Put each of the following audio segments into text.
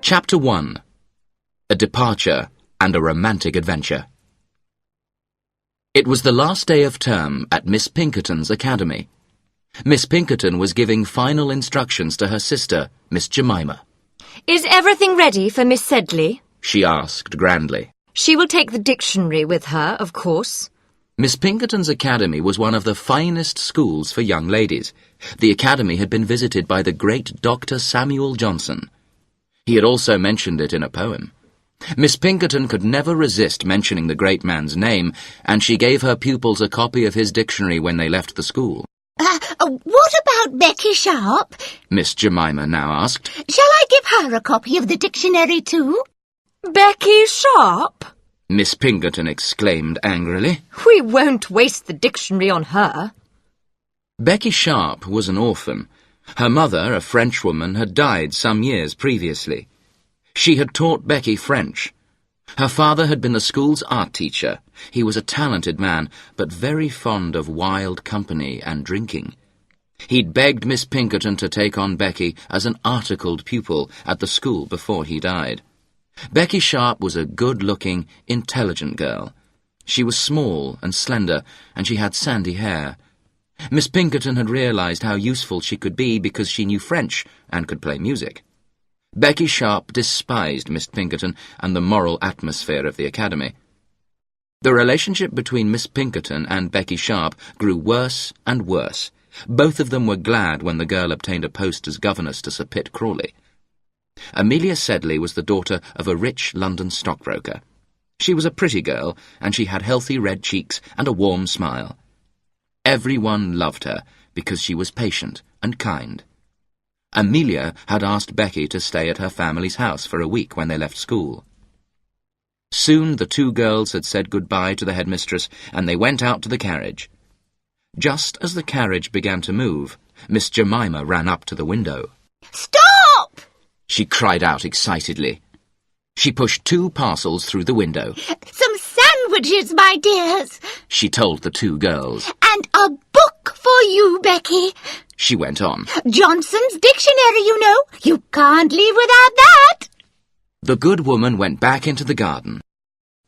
Chapter 1. A Departure and a Romantic Adventure. It was the last day of term at Miss Pinkerton's academy. Miss Pinkerton was giving final instructions to her sister, Miss Jemima. "Is everything ready for Miss Sedley?" she asked grandly. "She will take the dictionary with her, of course." Miss Pinkerton's academy was one of the finest schools for young ladies. The academy had been visited by the great Dr. Samuel Johnson. He had also mentioned it in a poem. Miss Pinkerton could never resist mentioning the great man's name, and she gave her pupils a copy of his dictionary when they left the school. What about Becky Sharp? Miss Jemima now asked. Shall I give her a copy of the dictionary too? "Becky Sharp?" Miss Pinkerton exclaimed angrily. "We won't waste the dictionary on her." Becky Sharp was an orphan. Her mother, a Frenchwoman, had died some years previously. She had taught Becky French. Her father had been the school's art teacher. He was a talented man, but very fond of wild company and drinking. He'd begged Miss Pinkerton to take on Becky as an articled pupil at the school before he died. Becky Sharp was a good-looking, intelligent girl. She was small and slender, and she had sandy hair. Miss Pinkerton had realized how useful she could be because she knew French and could play music. Becky Sharp despised Miss Pinkerton and the moral atmosphere of the academy. The relationship between Miss Pinkerton and Becky Sharp grew worse and worse. Both of them were glad when the girl obtained a post as governess to Sir Pitt Crawley. Amelia Sedley was the daughter of a rich London stockbroker. She was a pretty girl, and she had healthy red cheeks and a warm smile. Everyone loved her because she was patient and kind. Amelia had asked Becky to stay at her family's house for a week when they left school. Soon the two girls had said goodbye to the headmistress, and they went out to the carriage. Just as the carriage began to move, Miss Jemima ran up to the window. Stop! She cried out excitedly. She pushed 2 parcels through the window. Some sandwiches, my dears. She told the 2 girls. And a book for you, Becky. She went on. Johnson's dictionary, you know. You can't leave without that. The good woman went back into the garden.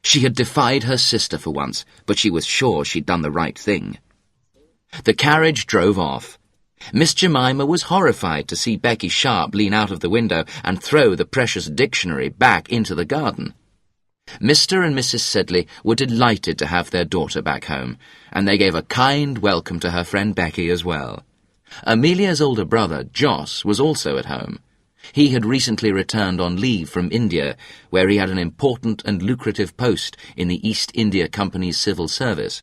She had defied her sister for once, but she was sure she'd done the right thing. The carriage drove off. Miss Jemima was horrified to see Becky Sharp lean out of the window and throw the precious dictionary back into the garden. Mr. and Mrs. Sedley were delighted to have their daughter back home, and they gave a kind welcome to her friend Becky as well. Amelia's older brother, Jos, was also at home. He had recently returned on leave from India, where he had an important and lucrative post in the East India Company's civil service.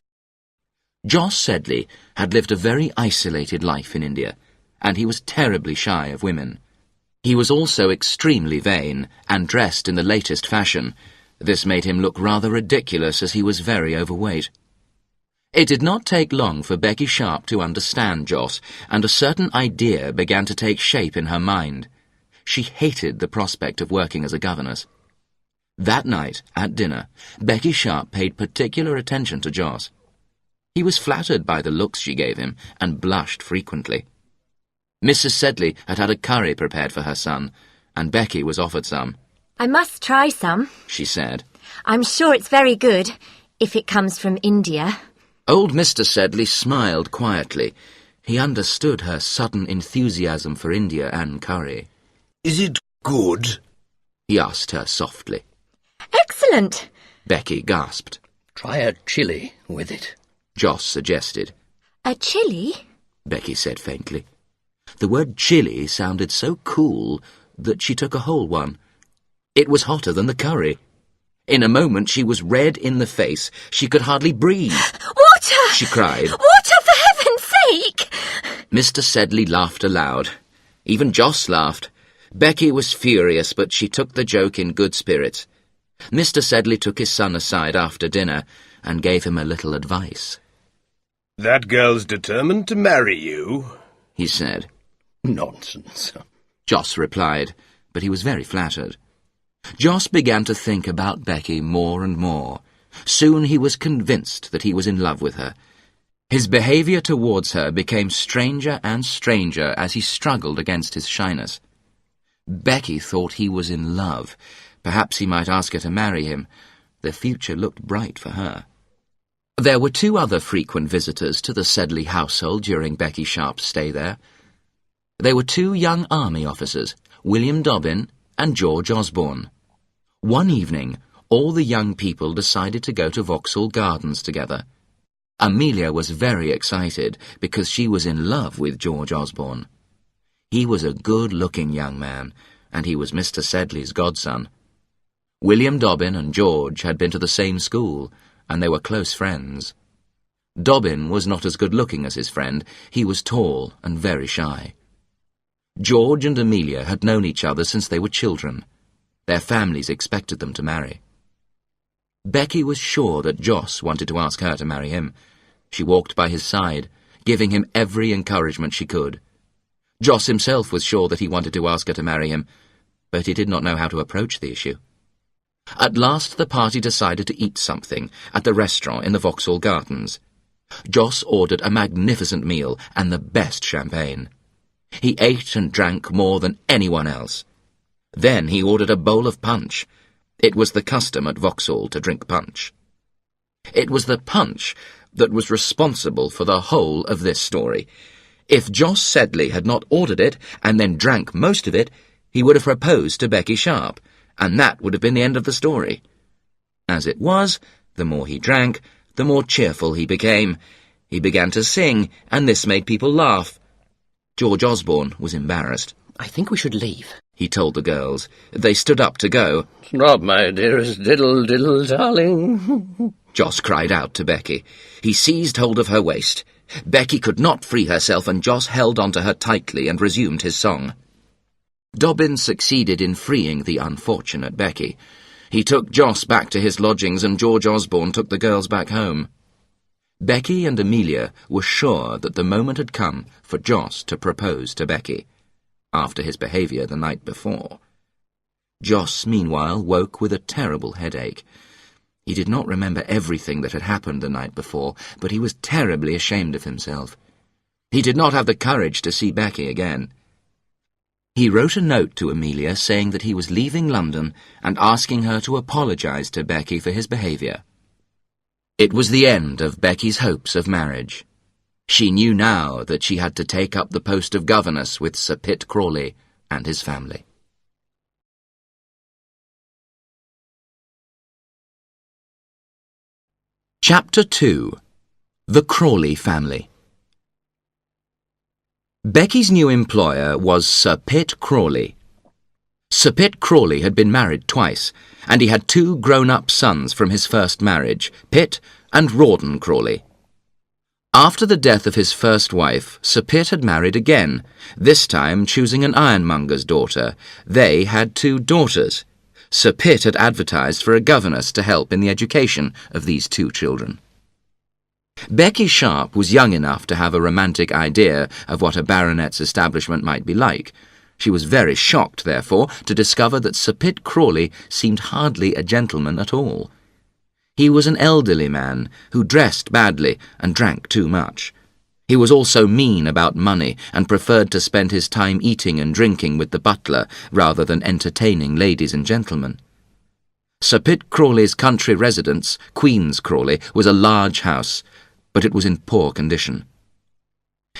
Jos Sedley had lived a very isolated life in India, and he was terribly shy of women. He was also extremely vain, and dressed in the latest fashion. This made him look rather ridiculous, as he was very overweight. It did not take long for Becky Sharp to understand Jos, and a certain idea began to take shape in her mind. She hated the prospect of working as a governess. That night, at dinner, Becky Sharp paid particular attention to Jos. He was flattered by the looks she gave him, and blushed frequently. Mrs. Sedley had had a curry prepared for her son, and Becky was offered some. "I must try some," she said. "I'm sure it's very good, if it comes from India." Old Mr. Sedley smiled quietly. He understood her sudden enthusiasm for India and curry. "Is it good?" he asked her softly. "Excellent," Becky gasped. "Try a chili with it," Jos suggested. "A chili?" Becky said faintly. The word chili sounded so cool that she took a whole one. It was hotter than the curry. In a moment she was red in the face. She could hardly breathe. "Water!" she cried. "Water, for heaven's sake!" Mr. Sedley laughed aloud. Even Jos laughed. Becky was furious, but she took the joke in good spirits. Mr. Sedley took his son aside after dinner and gave him a little advice. "That girl's determined to marry you," he said. "Nonsense," Jos replied, but he was very flattered. Jos began to think about Becky more and more. Soon he was convinced that he was in love with her. His behaviour towards her became stranger and stranger as he struggled against his shyness. Becky thought he was in love. Perhaps he might ask her to marry him. The future looked bright for her. There were two other frequent visitors to the Sedley household during Becky Sharp's stay there. They were two young army officers, William Dobbin and George Osborne. One evening, all the young people decided to go to Vauxhall Gardens together. Amelia was very excited because she was in love with George Osborne. He was a good-looking young man, and he was Mr. Sedley's godson. William Dobbin and George had been to the same school, and they were close friends. Dobbin was not as good-looking as his friend. He was tall and very shy. George and Amelia had known each other since they were children. Their families expected them to marry. Becky was sure that Joss wanted to ask her to marry him. She walked by his side, giving him every encouragement she could. Joss himself was sure that he wanted to ask her to marry him, but he did not know how to approach the issue. At last the party decided to eat something at the restaurant in the Vauxhall Gardens. Joss ordered a magnificent meal and the best champagne. He ate and drank more than anyone else. Then he ordered a bowl of punch. It was the custom at Vauxhall to drink punch. It was the punch that was responsible for the whole of this story. If Joss Sedley had not ordered it and then drank most of it, he would have proposed to Becky Sharp, and that would have been the end of the story. As it was, the more he drank, the more cheerful he became. He began to sing, and this made people laugh. George Osborne was embarrassed. I think we should leave, he told the girls. They stood up to go. Rob, my dearest diddle, diddle, darling. Joss cried out to Becky. He seized hold of her waist. Becky could not free herself, and Joss held on to her tightly and resumed his song. Dobbin succeeded in freeing the unfortunate Becky. He took Joss back to his lodgings, and George Osborne took the girls back home. Becky and Amelia were sure that the moment had come for Joss to propose to Becky, after his behaviour the night before. Joss, meanwhile, woke with a terrible headache. He did not remember everything that had happened the night before, but he was terribly ashamed of himself. He did not have the courage to see Becky again. He wrote a note to Amelia saying that he was leaving London and asking her to apologise to Becky for his behaviour. It was the end of Becky's hopes of marriage. She knew now that she had to take up the post of governess with Sir Pitt Crawley and his family. Chapter 2. The Crawley Family. Becky's new employer was Sir Pitt Crawley. Sir Pitt Crawley had been married twice, and he had two grown-up sons from his first marriage, Pitt and Rawdon Crawley. After the death of his first wife, Sir Pitt had married again, this time choosing an ironmonger's daughter. They had two daughters. Sir Pitt had advertised for a governess to help in the education of these two children. Becky Sharp was young enough to have a romantic idea of what a baronet's establishment might be like. She was very shocked, therefore, to discover that Sir Pitt Crawley seemed hardly a gentleman at all. He was an elderly man who dressed badly and drank too much. He was also mean about money and preferred to spend his time eating and drinking with the butler rather than entertaining ladies and gentlemen. Sir Pitt Crawley's country residence, Queen's Crawley, was a large house, but it was in poor condition.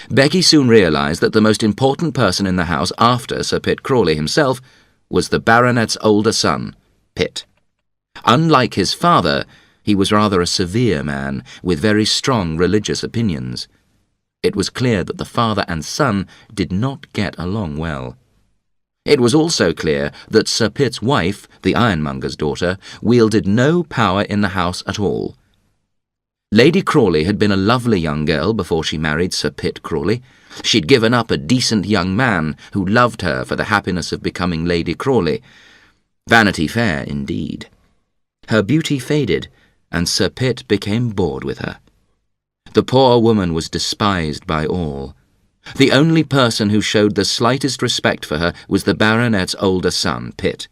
Becky soon realised that the most important person in the house after Sir Pitt Crawley himself was the baronet's older son, Pitt. Unlike his father, he was rather a severe man with very strong religious opinions. It was clear that the father and son did not get along well. It was also clear that Sir Pitt's wife, the ironmonger's daughter, wielded no power in the house at all. Lady Crawley had been a lovely young girl before she married Sir Pitt Crawley. She'd given up a decent young man who loved her for the happiness of becoming Lady Crawley. Vanity Fair, indeed. Her beauty faded, and Sir Pitt became bored with her. The poor woman was despised by all. The only person who showed the slightest respect for her was the baronet's older son, Pitt.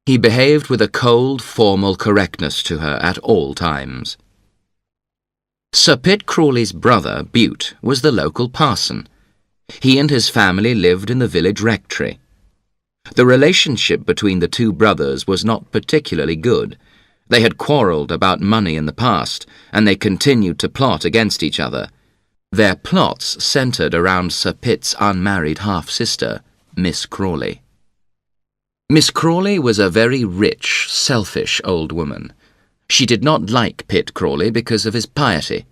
He behaved with a cold, formal correctness to her at all times. Sir Pitt Crawley's brother, Bute, was the local parson. He and his family lived in the village rectory. The relationship between the two brothers was not particularly good. They had quarrelled about money in the past, and they continued to plot against each other. Their plots centred around Sir Pitt's unmarried half-sister, Miss Crawley. Miss Crawley was a very rich, selfish old woman. She did not like Pitt Crawley because of his piety.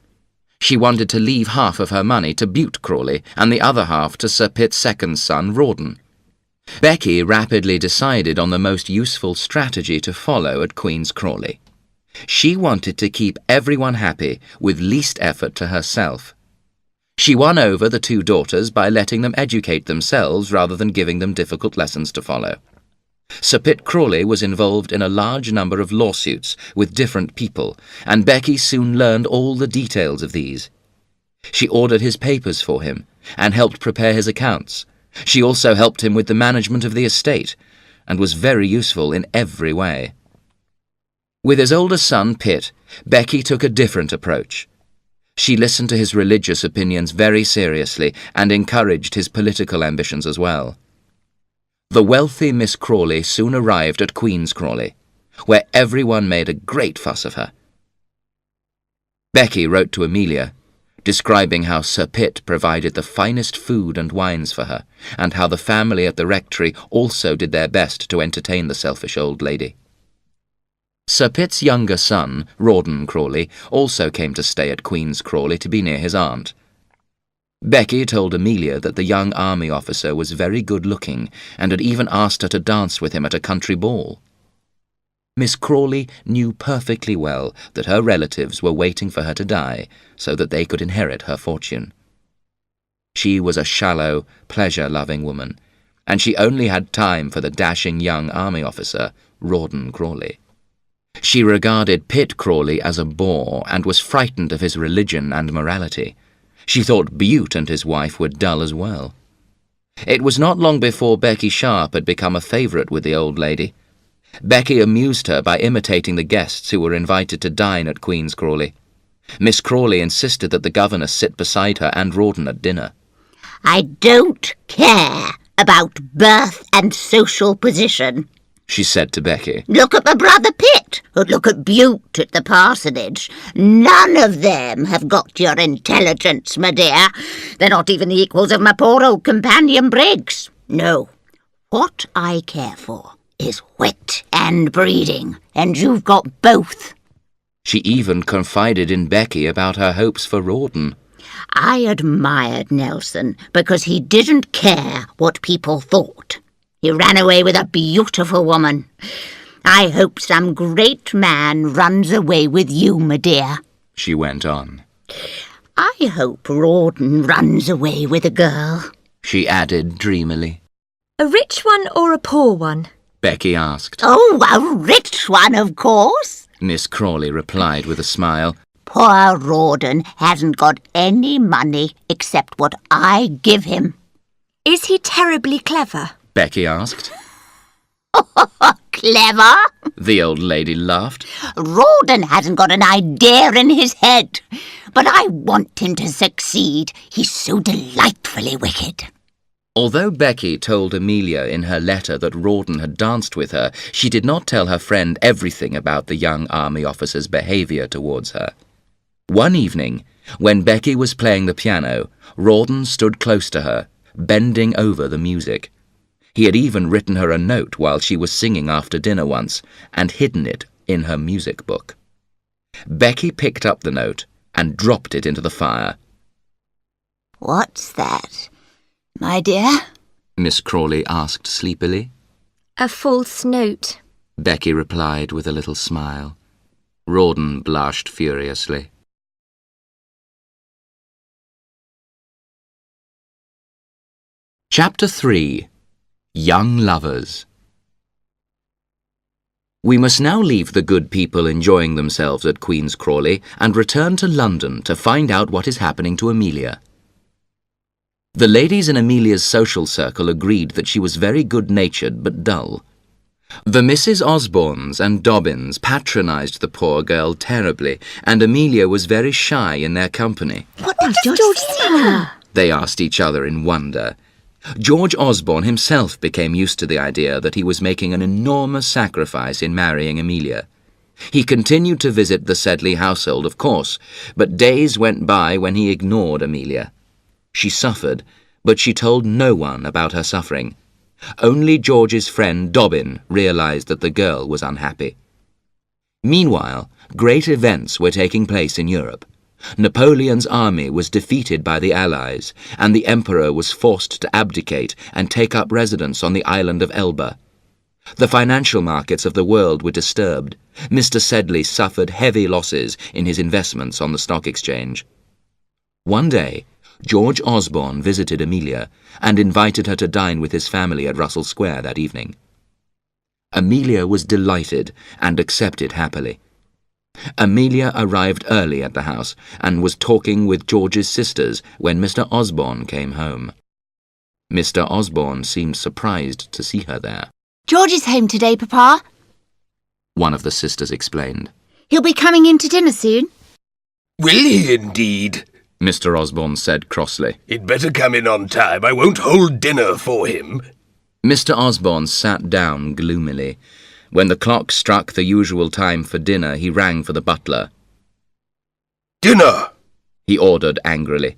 She wanted to leave half of her money to Bute Crawley and the other half to Sir Pitt's second son, Rawdon. Becky rapidly decided on the most useful strategy to follow at Queen's Crawley. She wanted to keep everyone happy with least effort to herself. She won over the two daughters by letting them educate themselves rather than giving them difficult lessons to follow. Sir Pitt Crawley was involved in a large number of lawsuits with different people, and Becky soon learned all the details of these. She ordered his papers for him and helped prepare his accounts. She also helped him with the management of the estate and was very useful in every way. With his older son, Pitt, Becky took a different approach. She listened to his religious opinions very seriously and encouraged his political ambitions as well. The wealthy Miss Crawley soon arrived at Queen's Crawley, where everyone made a great fuss of her. Becky wrote to Amelia, describing how Sir Pitt provided the finest food and wines for her, and how the family at the rectory also did their best to entertain the selfish old lady. Sir Pitt's younger son, Rawdon Crawley, also came to stay at Queen's Crawley to be near his aunt. Becky told Amelia that the young army officer was very good-looking and had even asked her to dance with him at a country ball. Miss Crawley knew perfectly well that her relatives were waiting for her to die so that they could inherit her fortune. She was a shallow, pleasure-loving woman, and she only had time for the dashing young army officer, Rawdon Crawley. She regarded Pitt Crawley as a bore and was frightened of his religion and morality. She thought Bute and his wife were dull as well. It was not long before Becky Sharp had become a favourite with the old lady. Becky amused her by imitating the guests who were invited to dine at Queen's Crawley. Miss Crawley insisted that the governess sit beside her and Rawdon at dinner. I don't care about birth and social position, she said to Becky. Look at my brother Pitt, or look at Bute at the parsonage. None of them have got your intelligence, my dear. They're not even the equals of my poor old companion Briggs. No, what I care for is wit and breeding, and you've got both. She even confided in Becky about her hopes for Rawdon. I admired Nelson because he didn't care what people thought. He ran away with a beautiful woman. I hope some great man runs away with you, my dear, she went on. I hope Rawdon runs away with a girl, she added dreamily. A rich one or a poor one? Becky asked. Oh, a rich one, of course, Miss Crawley replied with a smile. Poor Rawdon hasn't got any money except what I give him. Is he terribly clever? Becky asked. Clever? The old lady laughed. Rawdon hasn't got an idea in his head, but I want him to succeed. He's so delightfully wicked. Although Becky told Amelia in her letter that Rawdon had danced with her, she did not tell her friend everything about the young army officer's behaviour towards her. One evening, when Becky was playing the piano, Rawdon stood close to her, bending over the music. He had even written her a note while she was singing after dinner once, and hidden it in her music book. Becky picked up the note and dropped it into the fire. What's that, my dear? Miss Crawley asked sleepily. A false note, Becky replied with a little smile. Rawdon blushed furiously. Chapter 3. Young Lovers. We must now leave the good people enjoying themselves at Queen's Crawley and return to London to find out what is happening to Amelia. The ladies in Amelia's social circle agreed that she was very good-natured but dull. The Mrs. Osbornes and Dobbins patronised the poor girl terribly, and Amelia was very shy in their company. What does George say? They asked each other in wonder. George Osborne himself became used to the idea that he was making an enormous sacrifice in marrying Amelia. He continued to visit the Sedley household, of course, but days went by when he ignored Amelia. She suffered, but she told no one about her suffering. Only George's friend Dobbin realized that the girl was unhappy. Meanwhile, great events were taking place in Europe. Napoleon's army was defeated by the Allies, and the Emperor was forced to abdicate and take up residence on the island of Elba. The financial markets of the world were disturbed. Mr. Sedley suffered heavy losses in his investments on the stock exchange. One day, George Osborne visited Amelia and invited her to dine with his family at Russell Square that evening. Amelia was delighted and accepted happily. Amelia arrived early at the house and was talking with George's sisters when Mr. Osborne came home. Mr. Osborne seemed surprised to see her there. George is home today, Papa. One of the sisters explained. He'll be coming in to dinner soon. Will he indeed? Mr. Osborne said crossly. He'd better come in on time. I won't hold dinner for him. Mr. Osborne sat down gloomily. When the clock struck the usual time for dinner, he rang for the butler. Dinner! He ordered angrily.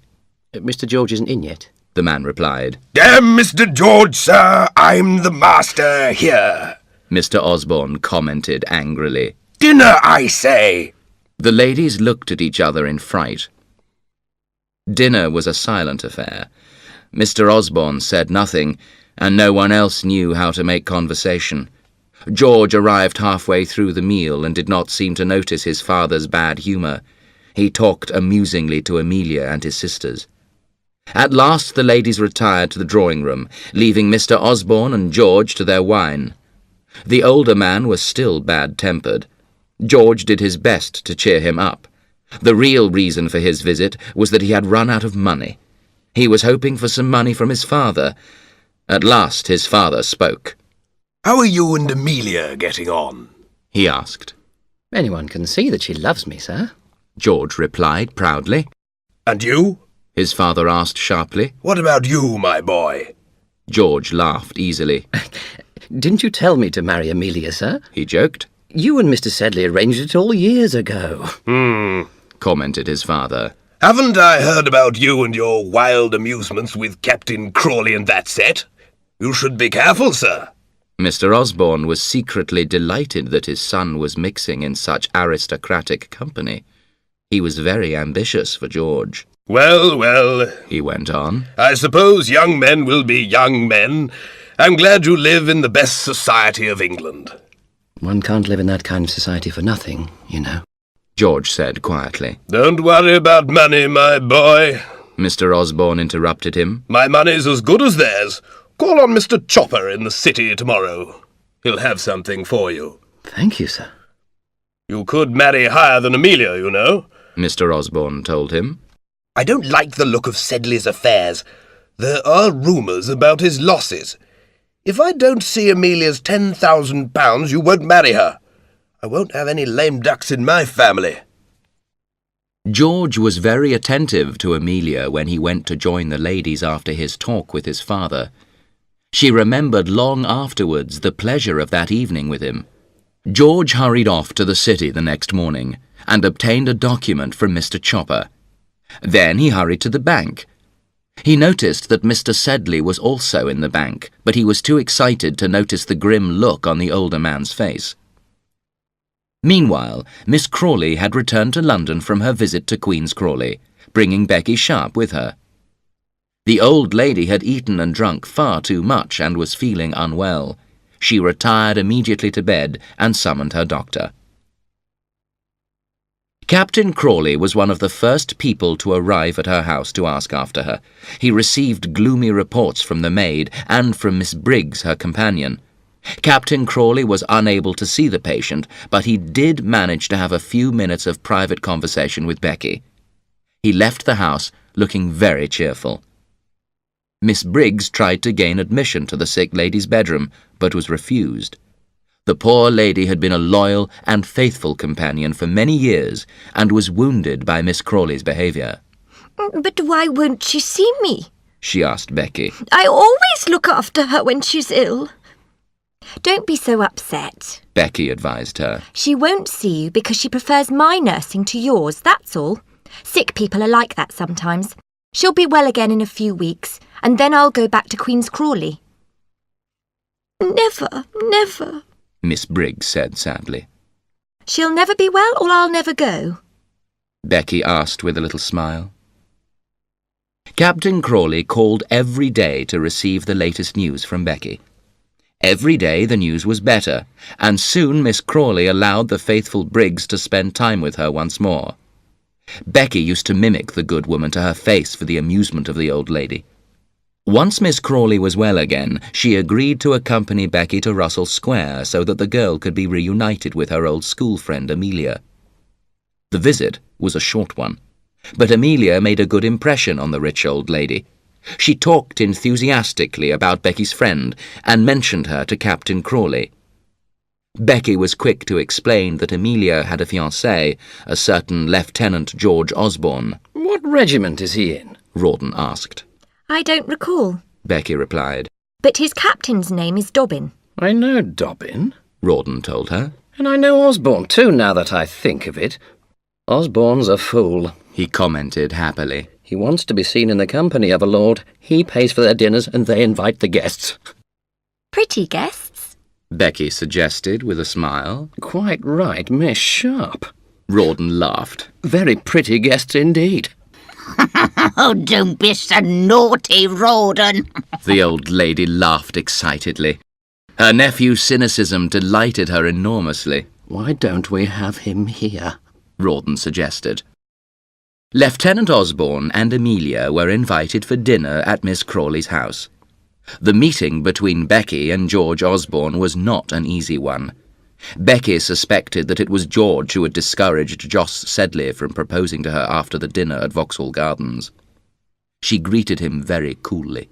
Mr. George isn't in yet. The man replied. Damn Mr. George, sir! I'm the master here. Mr. Osborne commented angrily. Dinner, I say! The ladies looked at each other in fright. Dinner was a silent affair. Mr. Osborne said nothing, and no one else knew how to make conversation. George arrived halfway through the meal and did not seem to notice his father's bad humour. He talked amusingly to Amelia and his sisters. At last the ladies retired to the drawing-room, leaving Mr. Osborne and George to their wine. The older man was still bad-tempered. George did his best to cheer him up. The real reason for his visit was that he had run out of money. He was hoping for some money from his father. At last his father spoke. How are you and Amelia getting on? He asked. Anyone can see that she loves me, sir. George replied proudly. And you? His father asked sharply. What about you, my boy? George laughed easily. Didn't you tell me to marry Amelia, sir? He joked. You and Mr. Sedley arranged it all years ago. Commented his father. Haven't I heard about you and your wild amusements with Captain Crawley and that set? You should be careful, sir. Mr. Osborne was secretly delighted that his son was mixing in such aristocratic company. He was very ambitious for George. Well, well, He went on. I suppose young men will be young men. I'm glad you live in the best society of England. One can't live in that kind of society for nothing, you know. George said quietly. Don't worry about money, my boy. Mr. Osborne interrupted him. My money's as good as theirs. Call on Mr. Chopper in the city tomorrow. He'll have something for you. Thank you, sir. You could marry higher than Amelia, you know. Mr. Osborne told him. I don't like the look of Sedley's affairs. There are rumours about his losses. If I don't see Amelia's £10,000, you won't marry her. I won't have any lame ducks in my family. George was very attentive to Amelia when he went to join the ladies after his talk with his father. She remembered long afterwards the pleasure of that evening with him. George hurried off to the city the next morning and obtained a document from Mr. Chopper. Then he hurried to the bank. He noticed that Mr. Sedley was also in the bank, but he was too excited to notice the grim look on the older man's face. Meanwhile, Miss Crawley had returned to London from her visit to Queen's Crawley, bringing Becky Sharp with her. The old lady had eaten and drunk far too much and was feeling unwell. She retired immediately to bed and summoned her doctor. Captain Crawley was one of the first people to arrive at her house to ask after her. He received gloomy reports from the maid and from Miss Briggs, her companion. Captain Crawley was unable to see the patient, but he did manage to have a few minutes of private conversation with Becky. He left the house looking very cheerful. Miss Briggs tried to gain admission to the sick lady's bedroom, but was refused. The poor lady had been a loyal and faithful companion for many years and was wounded by Miss Crawley's behaviour. But why won't she see me? she asked Becky. I always look after her when she's ill. Don't be so upset, Becky advised her. She won't see you because she prefers my nursing to yours, that's all. Sick people are like that sometimes. She'll be well again in a few weeks, and then I'll go back to Queen's Crawley. Never, never, Miss Briggs said sadly. She'll never be well, or I'll never go? Becky asked with a little smile. Captain Crawley called every day to receive the latest news from Becky. Every day the news was better, and soon Miss Crawley allowed the faithful Briggs to spend time with her once more. Becky used to mimic the good woman to her face for the amusement of the old lady. Once Miss Crawley was well again, she agreed to accompany Becky to Russell Square so that the girl could be reunited with her old school friend Amelia. The visit was a short one, but Amelia made a good impression on the rich old lady. She talked enthusiastically about Becky's friend and mentioned her to Captain Crawley. Becky was quick to explain that Amelia had a fiancé, a certain Lieutenant George Osborne. What regiment is he in? Rawdon asked. I don't recall, Becky replied. but his captain's name is Dobbin. I know Dobbin, Rawdon told her. and I know Osborne too, now that I think of it. Osborne's a fool. He commented happily. He wants to be seen in the company of a lord. He pays for their dinners and they invite the guests. Pretty guests? Becky suggested with a smile. Quite right, Miss Sharp. Rawdon laughed. Very pretty guests indeed. Oh, don't be so naughty, Rawdon. The old lady laughed excitedly. Her nephew's cynicism delighted her enormously. Why don't we have him here? Rawdon suggested. Lieutenant Osborne and Amelia were invited for dinner at Miss Crawley's house. The meeting between Becky and George Osborne was not an easy one. Becky suspected that it was George who had discouraged Jos Sedley from proposing to her after the dinner at Vauxhall Gardens. She greeted him very coolly.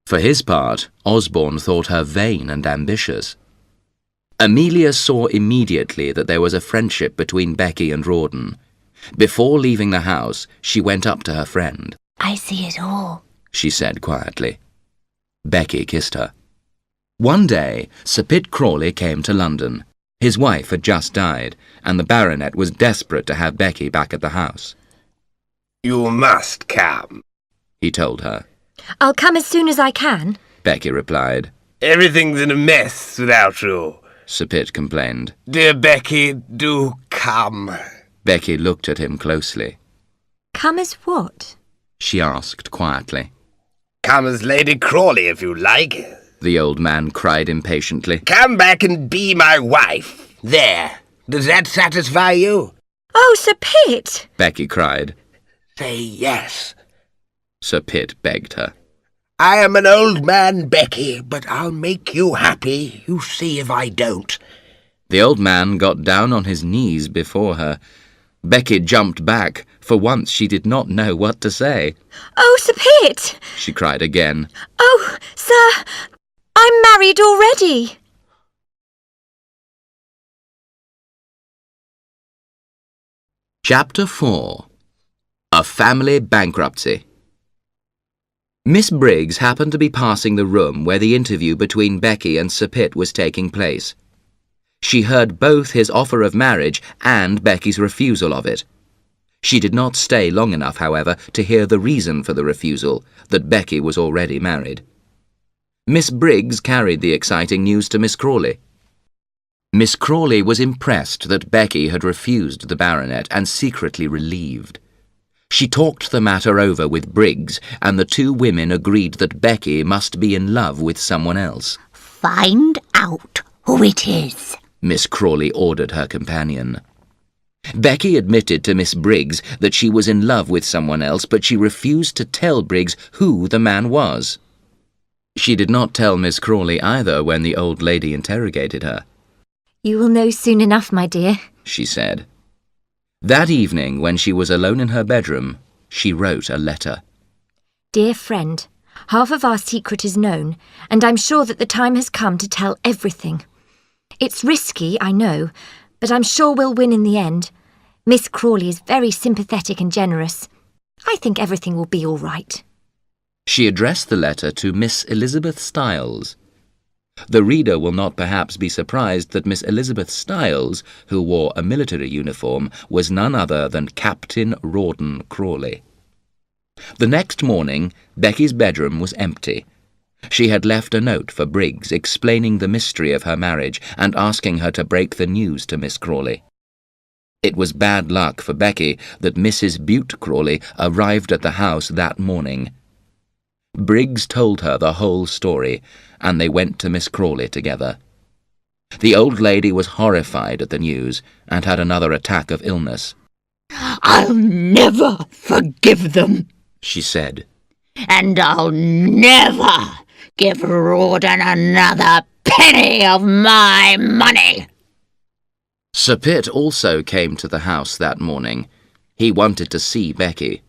For his part, Osborne thought her vain and ambitious. Amelia saw immediately that there was a friendship between Becky and Rawdon. Before leaving the house, she went up to her friend. I see it all, she said quietly. Becky kissed her. One day, Sir Pitt Crawley came to London. His wife had just died, and the baronet was desperate to have Becky back at the house. You must come, he told her. I'll come as soon as I can. Becky replied. Everything's in a mess without you. Sir Pitt complained. Dear Becky, do come. Becky looked at him closely. Come as what? She asked quietly. Come as Lady Crawley if you like. The old man cried impatiently. Come back and be my wife. There. Does that satisfy you? Oh, Sir Pitt! Becky cried. Say yes. Sir Pitt begged her. I am an old man, Becky, but I'll make you happy. You see if I don't. The old man got down on his knees before her. Becky jumped back. For once she did not know what to say. Oh, Sir Pitt! She cried again. Oh, sir, I'm married already. Chapter 4. A Family Bankruptcy. Miss Briggs happened to be passing the room where the interview between Becky and Sir Pitt was taking place. She heard both his offer of marriage and Becky's refusal of it. She did not stay long enough, however, to hear the reason for the refusal, that Becky was already married. Miss Briggs carried the exciting news to Miss Crawley. Miss Crawley was impressed that Becky had refused the baronet and secretly relieved. She talked the matter over with Briggs, and the two women agreed that Becky must be in love with someone else. Find out who it is, Miss Crawley ordered her companion. Becky admitted to Miss Briggs that she was in love with someone else, but she refused to tell Briggs who the man was. She did not tell Miss Crawley either when the old lady interrogated her. You will know soon enough, my dear, she said. That evening, when she was alone in her bedroom, she wrote a letter. Dear friend, half of our secret is known, and I'm sure that the time has come to tell everything. It's risky, I know, but I'm sure we'll win in the end. Miss Crawley is very sympathetic and generous. I think everything will be all right. She addressed the letter to Miss Elizabeth Styles. The reader will not perhaps be surprised that Miss Elizabeth Styles, who wore a military uniform, was none other than Captain Rawdon Crawley. The next morning, Becky's bedroom was empty. She had left a note for Briggs explaining the mystery of her marriage and asking her to break the news to Miss Crawley. It was bad luck for Becky that Mrs. Bute Crawley arrived at the house that morning. Briggs told her the whole story, and they went to Miss Crawley together. The old lady was horrified at the news and had another attack of illness. "I'll never forgive them," she said. "And I'll never give Rawdon another penny of my money." Sir Pitt also came to the house that morning. He wanted to see Becky.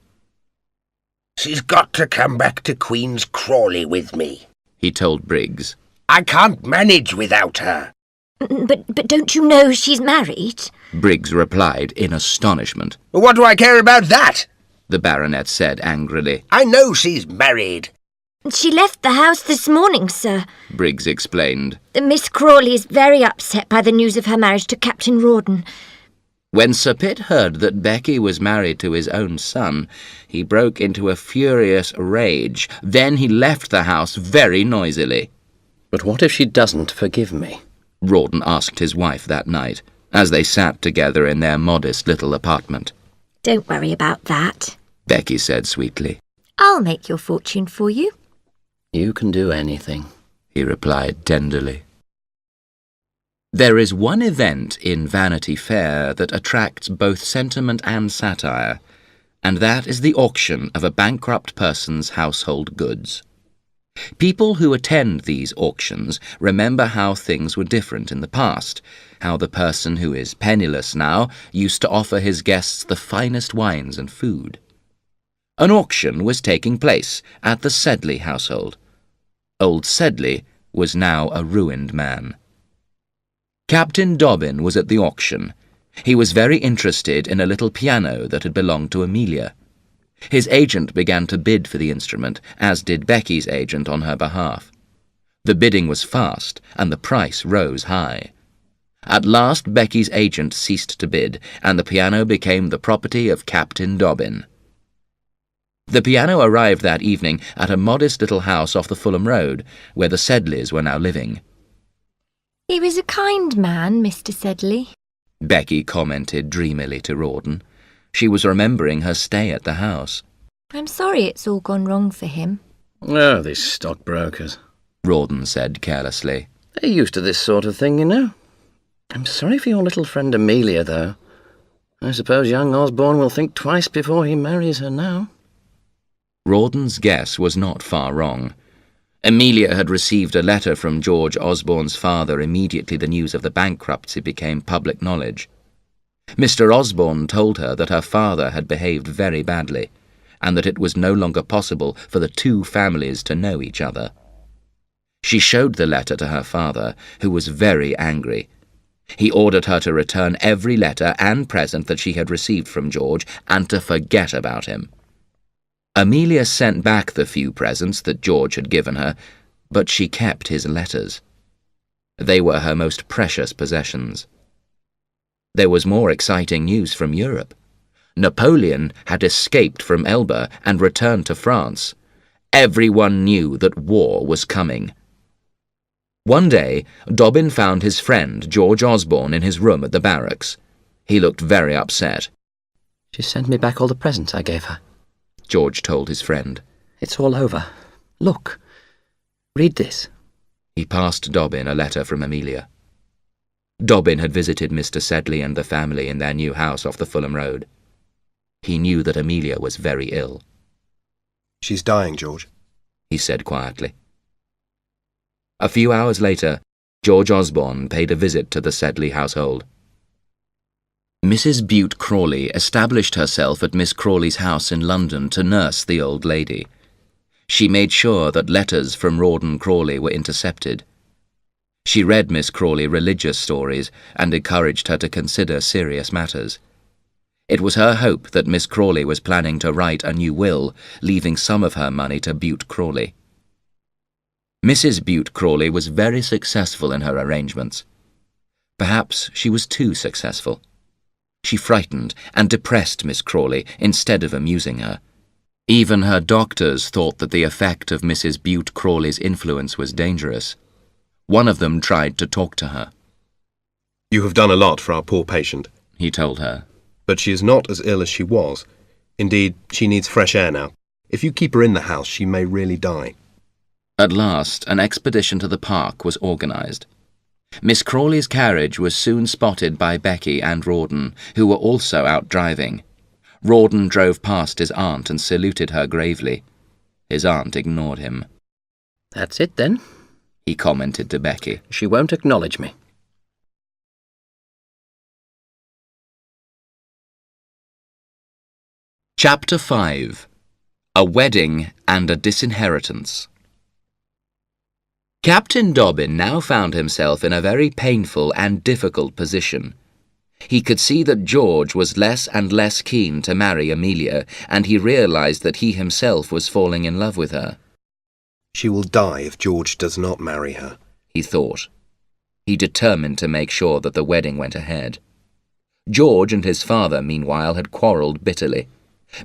"She's got to come back to Queen's Crawley with me," he told Briggs. "I can't manage without her." But don't you know she's married? Briggs replied in astonishment. "What do I care about that?" the baronet said angrily. "I know she's married." She left the house this morning, sir. Briggs explained. Miss Crawley is very upset by the news of her marriage to Captain Rawdon. When Sir Pitt heard that Becky was married to his own son, he broke into a furious rage. Then he left the house very noisily. But what if she doesn't forgive me? Rawdon asked his wife that night, as they sat together in their modest little apartment. Don't worry about that, Becky said sweetly. I'll make your fortune for you. You can do anything, he replied tenderly. There is one event in Vanity Fair that attracts both sentiment and satire, and that is the auction of a bankrupt person's household goods. People who attend these auctions remember how things were different in the past, how the person who is penniless now used to offer his guests the finest wines and food. An auction was taking place at the Sedley household. Old Sedley was now a ruined man. Captain Dobbin was at the auction. He was very interested in a little piano that had belonged to Amelia. His agent began to bid for the instrument, as did Becky's agent on her behalf. The bidding was fast, and the price rose high. At last Becky's agent ceased to bid, and the piano became the property of Captain Dobbin. The piano arrived that evening at a modest little house off the Fulham Road, where the Sedleys were now living. He was a kind man, Mr. Sedley, Becky commented dreamily to Rawdon. She was remembering her stay at the house. I'm sorry it's all gone wrong for him. Oh, these stockbrokers, Rawdon said carelessly. They're used to this sort of thing, you know. I'm sorry for your little friend Amelia, though. I suppose young Osborne will think twice before he marries her now. Rawdon's guess was not far wrong. Amelia had received a letter from George Osborne's father immediately the news of the bankruptcy became public knowledge. Mr. Osborne told her that her father had behaved very badly, and that it was no longer possible for the two families to know each other. She showed the letter to her father, who was very angry. He ordered her to return every letter and present that she had received from George, and to forget about him. Amelia sent back the few presents that George had given her, but she kept his letters. They were her most precious possessions. There was more exciting news from Europe. Napoleon had escaped from Elba and returned to France. Everyone knew that war was coming. One day, Dobbin found his friend George Osborne in his room at the barracks. He looked very upset. She sent me back all the presents I gave her, George told his friend. It's all over. Look. Read this. He passed Dobbin a letter from Amelia. Dobbin had visited Mr. Sedley and the family in their new house off the Fulham Road. He knew that Amelia was very ill. She's dying, George, he said quietly. A few hours later, George Osborne paid a visit to the Sedley household. Mrs. Bute Crawley established herself at Miss Crawley's house in London to nurse the old lady. She made sure that letters from Rawdon Crawley were intercepted. She read Miss Crawley religious stories and encouraged her to consider serious matters. It was her hope that Miss Crawley was planning to write a new will, leaving some of her money to Bute Crawley. Mrs. Bute Crawley was very successful in her arrangements. Perhaps she was too successful. She frightened and depressed Miss Crawley instead of amusing her. Even her doctors thought that the effect of Mrs. Bute Crawley's influence was dangerous. One of them tried to talk to her. You have done a lot for our poor patient, He told her. but she is not as ill as she was. Indeed, she needs fresh air now. If you keep her in the house, she may really die. At last, an expedition to the park was organised. Miss Crawley's carriage was soon spotted by Becky and Rawdon, who were also out driving. Rawdon drove past his aunt and saluted her gravely. His aunt ignored him. That's it, then. He commented to Becky. She won't acknowledge me. Chapter 5. A Wedding and a Disinheritance. Captain Dobbin now found himself in a very painful and difficult position. He could see that George was less and less keen to marry Amelia, and he realised that he himself was falling in love with her. She will die if George does not marry her, He thought. He determined to make sure that the wedding went ahead. George and his father, meanwhile, had quarrelled bitterly.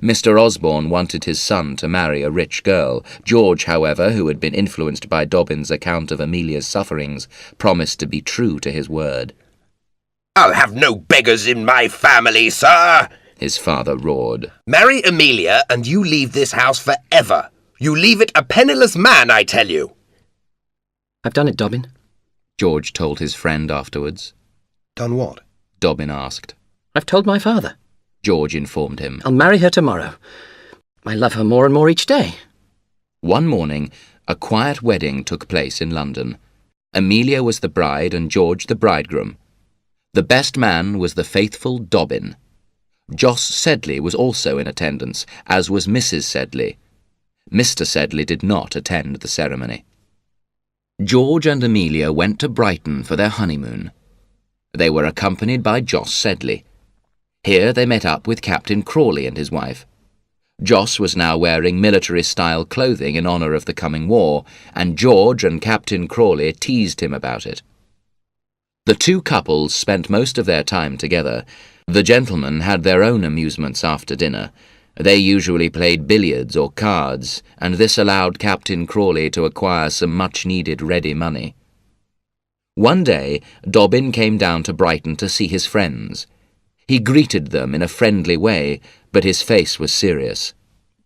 Mr. Osborne wanted his son to marry a rich girl. George, however, who had been influenced by Dobbin's account of Amelia's sufferings, promised to be true to his word. I'll have no beggars in my family, sir, His father roared. Marry Amelia and you leave this house forever. You leave it a penniless man, I tell you. I've done it, Dobbin. George told his friend afterwards. Done what? Dobbin asked. I've told my father. George informed him. I'll marry her tomorrow. I love her more and more each day. One morning, a quiet wedding took place in London. Amelia was the bride and George the bridegroom. The best man was the faithful Dobbin. Jos Sedley was also in attendance, as was Mrs. Sedley. Mr. Sedley did not attend the ceremony. George and Amelia went to Brighton for their honeymoon. They were accompanied by Jos Sedley. Here they met up with Captain Crawley and his wife. Jos was now wearing military-style clothing in honour of the coming war, and George and Captain Crawley teased him about it. The two couples spent most of their time together. The gentlemen had their own amusements after dinner. They usually played billiards or cards, and this allowed Captain Crawley to acquire some much-needed ready money. One day, Dobbin came down to Brighton to see his friends. He greeted them in a friendly way, but his face was serious.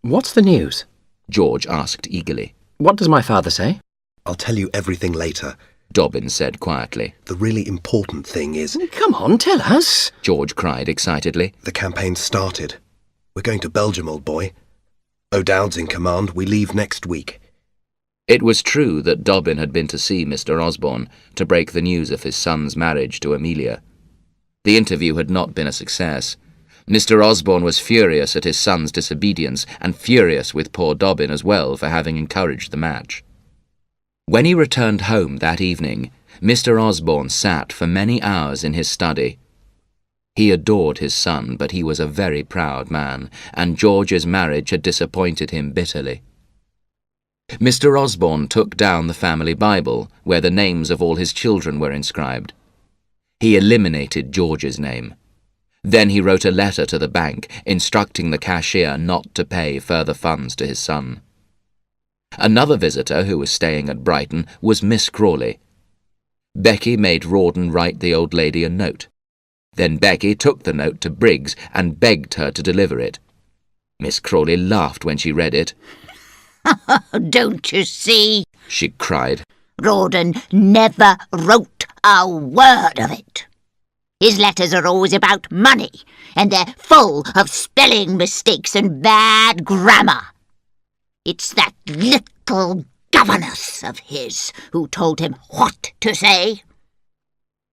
What's the news? George asked eagerly. What does my father say? I'll tell you everything later. Dobbin said quietly. The really important thing is... Come on, tell us. George cried excitedly. The campaign's started. We're going to Belgium, old boy. O'Dowd's in command. We leave next week. It was true that Dobbin had been to see Mr. Osborne to break the news of his son's marriage to Amelia. The interview had not been a success. Mr. Osborne was furious at his son's disobedience and furious with poor Dobbin as well for having encouraged the match. When he returned home that evening, Mr. Osborne sat for many hours in his study. He adored his son, but he was a very proud man, and George's marriage had disappointed him bitterly. Mr. Osborne took down the family Bible, where the names of all his children were inscribed. He eliminated George's name. Then he wrote a letter to the bank, instructing the cashier not to pay further funds to his son. Another visitor who was staying at Brighton was Miss Crawley. Becky made Rawdon write the old lady a note. Then Becky took the note to Briggs and begged her to deliver it. Miss Crawley laughed when she read it. Don't you see? She cried. Rawdon never wrote a word of it. His letters are always about money, and they're full of spelling mistakes and bad grammar. It's that little governess of his who told him what to say.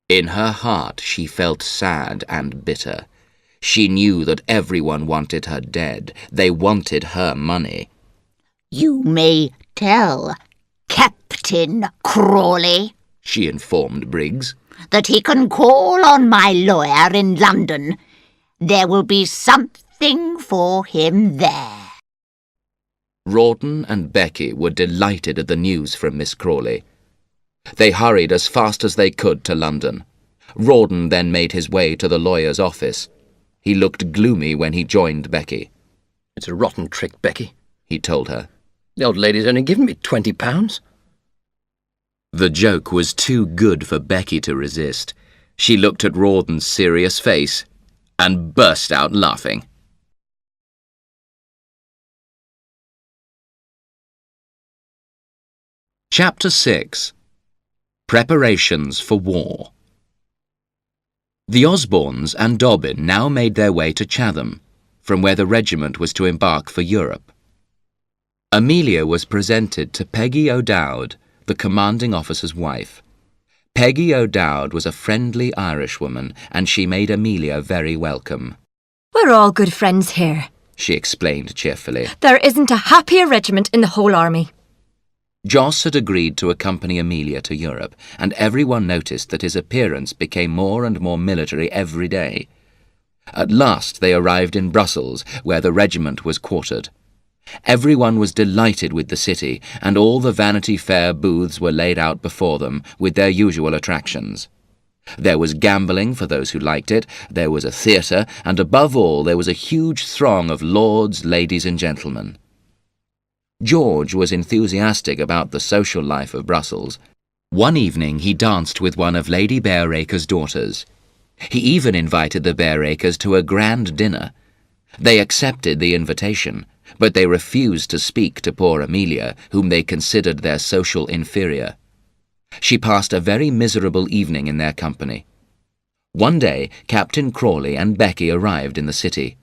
In her heart she felt sad and bitter. She knew that everyone wanted her dead. They wanted her money. You may tell Captain Crawley, she informed Briggs, that he can call on my lawyer in London There will be something for him there. Rawdon and Becky were delighted at the news from Miss Crawley. They hurried as fast as they could to London. Rawdon then made his way to the lawyer's office. He looked gloomy when he joined Becky. "It's a rotten trick, Becky," he told her. "The old lady's only given me £20. The joke was too good for Becky to resist. She looked at Rawdon's serious face and burst out laughing. Chapter 6. Preparations for War. The Osbornes and Dobbin now made their way to Chatham, from where the regiment was to embark for Europe. Amelia was presented to Peggy O'Dowd, the commanding officer's wife. Peggy O'Dowd was a friendly Irishwoman, and she made Amelia very welcome. We're all good friends here. She explained cheerfully. There isn't a happier regiment in the whole army. Joss had agreed to accompany Amelia to Europe, and everyone noticed that his appearance became more and more military every day. At last they arrived in Brussels, where the regiment was quartered. Everyone was delighted with the city, and all the Vanity Fair booths were laid out before them, with their usual attractions. There was gambling for those who liked it, there was a theatre, and above all there was a huge throng of lords, ladies, and gentlemen. George was enthusiastic about the social life of Brussels. One evening he danced with one of Lady Bareacres' daughters. He even invited the Bareacres to a grand dinner. They accepted the invitation, but they refused to speak to poor Amelia, whom they considered their social inferior. She passed a very miserable evening in their company. One day Captain Crawley and Becky arrived in the city.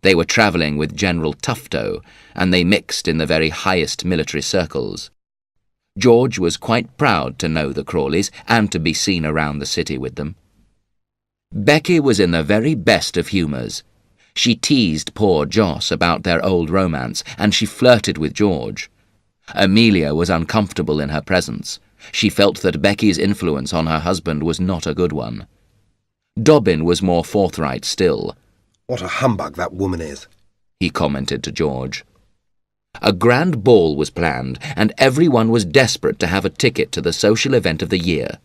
They were travelling with General Tufto, and they mixed in the very highest military circles. George was quite proud to know the Crawleys and to be seen around the city with them. Becky was in the very best of humours. She teased poor Joss about their old romance, and she flirted with George. Amelia was uncomfortable in her presence. She felt that Becky's influence on her husband was not a good one. Dobbin was more forthright still. What a humbug that woman is, he commented to George. A grand ball was planned, and everyone was desperate to have a ticket to the social event of the year.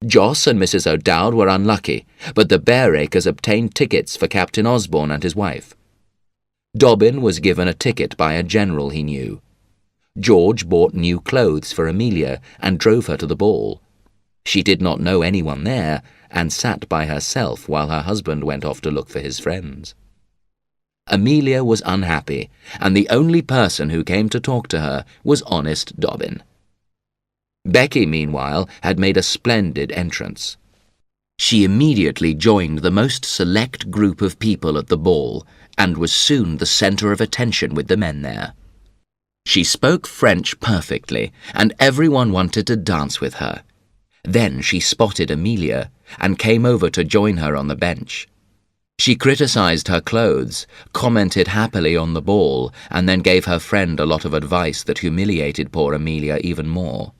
Joss and Mrs. O'Dowd were unlucky, but the Bareacres obtained tickets for Captain Osborne and his wife. Dobbin was given a ticket by a general he knew. George bought new clothes for Amelia and drove her to the ball. She did not know anyone there, and sat by herself while her husband went off to look for his friends. Amelia was unhappy, and the only person who came to talk to her was honest Dobbin. Becky, meanwhile, had made a splendid entrance. She immediately joined the most select group of people at the ball, and was soon the centre of attention with the men there. She spoke French perfectly, and everyone wanted to dance with her. Then she spotted Amelia, and came over to join her on the bench. She criticised her clothes, commented happily on the ball, and then gave her friend a lot of advice that humiliated poor Amelia even more.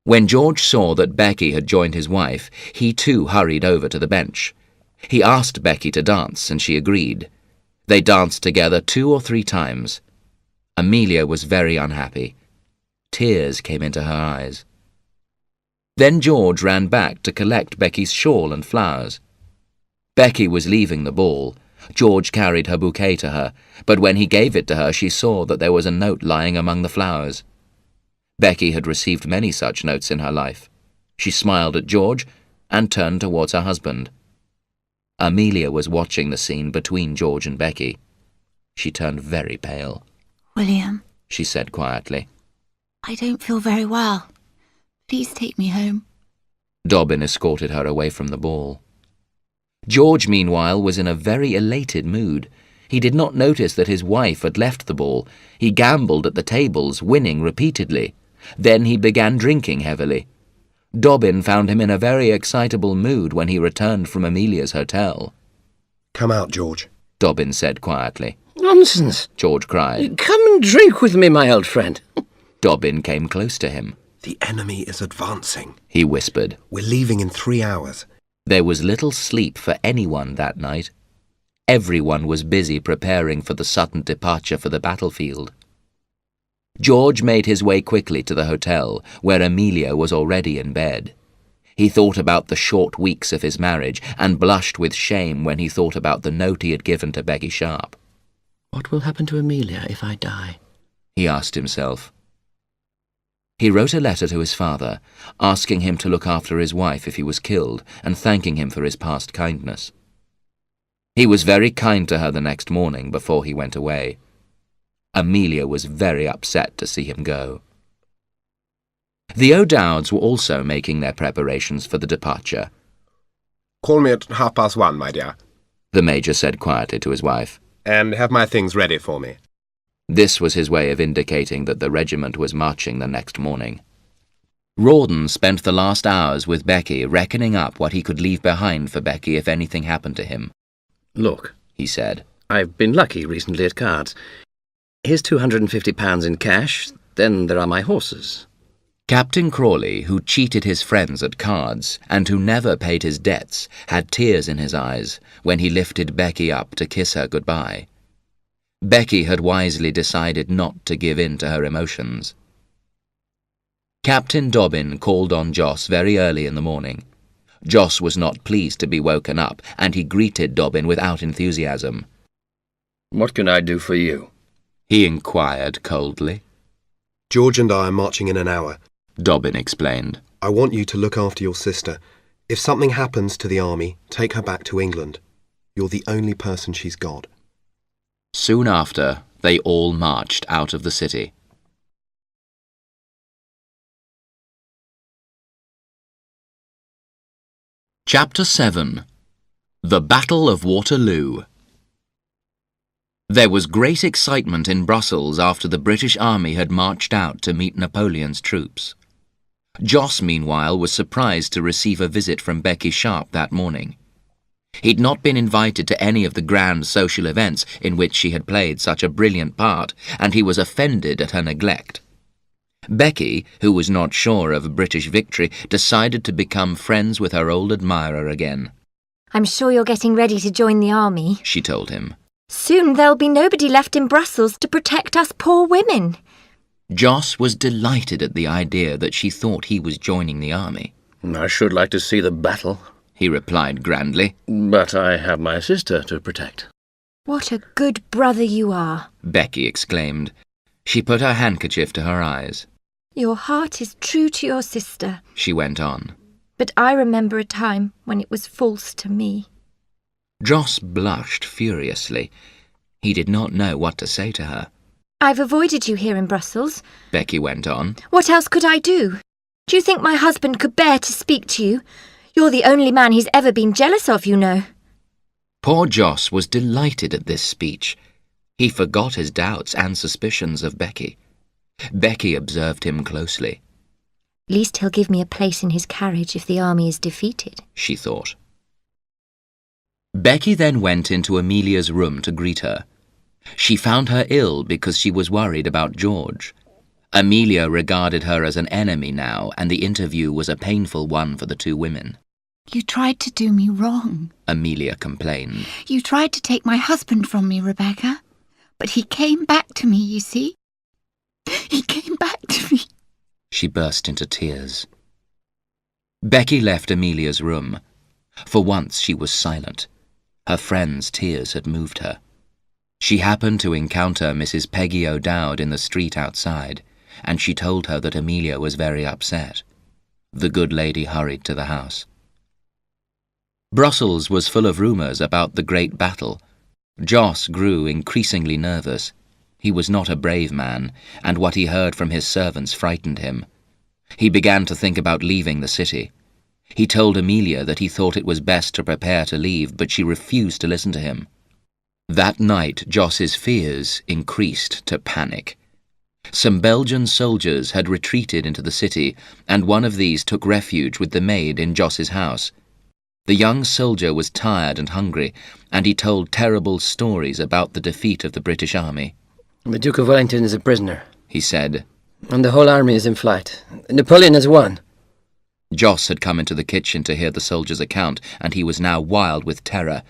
When George saw that Becky had joined his wife, he too hurried over to the bench. He asked Becky to dance, and she agreed. They danced together 2 or 3 times. Amelia was very unhappy. Tears came into her eyes. Then George ran back to collect Becky's shawl and flowers. Becky was leaving the ball. George carried her bouquet to her, but when he gave it to her she saw that there was a note lying among the flowers. Becky had received many such notes in her life. She smiled at George and turned towards her husband. Amelia was watching the scene between George and Becky. She turned very pale. "William," she said quietly. "I don't feel very well. Please take me home." Dobbin escorted her away from the ball. George, meanwhile, was in a very elated mood. He did not notice that his wife had left the ball. He gambled at the tables, winning repeatedly. Then he began drinking heavily. Dobbin found him in a very excitable mood when he returned from Amelia's hotel. "Come out, George," Dobbin said quietly. "Nonsense!" George cried. "Come and drink with me, my old friend." Dobbin came close to him. "The enemy is advancing," he whispered. "We're leaving in 3 hours. There was little sleep for anyone that night. Everyone was busy preparing for the sudden departure for the battlefield. George made his way quickly to the hotel, where Amelia was already in bed. He thought about the short weeks of his marriage and blushed with shame when he thought about the note he had given to Becky Sharp. What will happen to Amelia if I die? He asked himself. He wrote a letter to his father, asking him to look after his wife if he was killed and thanking him for his past kindness. He was very kind to her the next morning before he went away. Amelia was very upset to see him go. The O'Dowds were also making their preparations for the departure. Call me at 1:30, my dear, The Major said quietly to his wife. and have my things ready for me. This was his way of indicating that the regiment was marching the next morning. Rawdon spent the last hours with Becky, reckoning up what he could leave behind for Becky if anything happened to him. Look, He said. I've been lucky recently at cards. Here's £250 in cash, then there are my horses. Captain Crawley, who cheated his friends at cards and who never paid his debts, had tears in his eyes when he lifted Becky up to kiss her goodbye. Becky had wisely decided not to give in to her emotions. Captain Dobbin called on Joss very early in the morning. Joss was not pleased to be woken up, and he greeted Dobbin without enthusiasm. What can I do for you? He inquired coldly. George and I are marching in an hour. Dobbin explained. I want you to look after your sister. If something happens to the army, take her back to England. You're the only person she's got. Soon after, they all marched out of the city. Chapter 7. The Battle of Waterloo. There was great excitement in Brussels after the British army had marched out to meet Napoleon's troops. Joss, meanwhile, was surprised to receive a visit from Becky Sharp that morning. He'd not been invited to any of the grand social events in which she had played such a brilliant part, and he was offended at her neglect. Becky, who was not sure of a British victory, decided to become friends with her old admirer again. I'm sure you're getting ready to join the army. She told him. Soon there'll be nobody left in Brussels to protect us poor women. Joss was delighted at the idea that she thought he was joining the army. I should like to see the battle, He replied grandly. but I have my sister to protect. What a good brother you are. Becky exclaimed. She put her handkerchief to her eyes. Your heart is true to your sister, She went on. but I remember a time when it was false to me. Joss blushed furiously. He did not know what to say to her. I've avoided you here in Brussels. Becky went on. What else could I do? Do you think my husband could bear to speak to you? You're the only man he's ever been jealous of, you know. Poor Joss was delighted at this speech. He forgot his doubts and suspicions of Becky. Becky observed him closely. Least he'll give me a place in his carriage if the army is defeated, She thought. Becky then went into Amelia's room to greet her. She found her ill because she was worried about George. Amelia regarded her as an enemy now, and the interview was a painful one for the two women. You tried to do me wrong. Amelia complained. You tried to take my husband from me, Rebecca. But he came back to me, you see. He came back to me. She burst into tears. Becky left Amelia's room. For once she was silent. Her friend's tears had moved her. She happened to encounter Mrs. Peggy O'Dowd in the street outside, and she told her that Amelia was very upset. The good lady hurried to the house. Brussels was full of rumours about the great battle. Joss grew increasingly nervous. He was not a brave man, and what he heard from his servants frightened him. He began to think about leaving the city. He told Amelia that he thought it was best to prepare to leave, but she refused to listen to him. That night, Joss's fears increased to panic. Some Belgian soldiers had retreated into the city, and one of these took refuge with the maid in Joss's house. The young soldier was tired and hungry, and he told terrible stories about the defeat of the British army. The Duke of Wellington is a prisoner, He said. and the whole army is in flight. Napoleon has won. Joss had come into the kitchen to hear the soldier's account, and he was now wild with terror.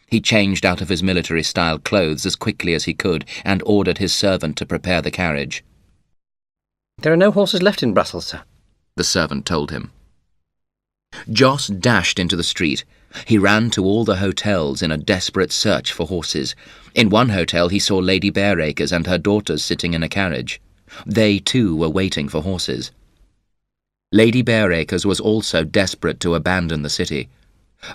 He changed out of his military-style clothes as quickly as he could and ordered his servant to prepare the carriage. "There are no horses left in Brussels, sir," the servant told him. Joss dashed into the street. He ran to all the hotels in a desperate search for horses. In one hotel he saw Lady Bareacres and her daughters sitting in a carriage. They, too, were waiting for horses. Lady Bareacres was also desperate to abandon the city.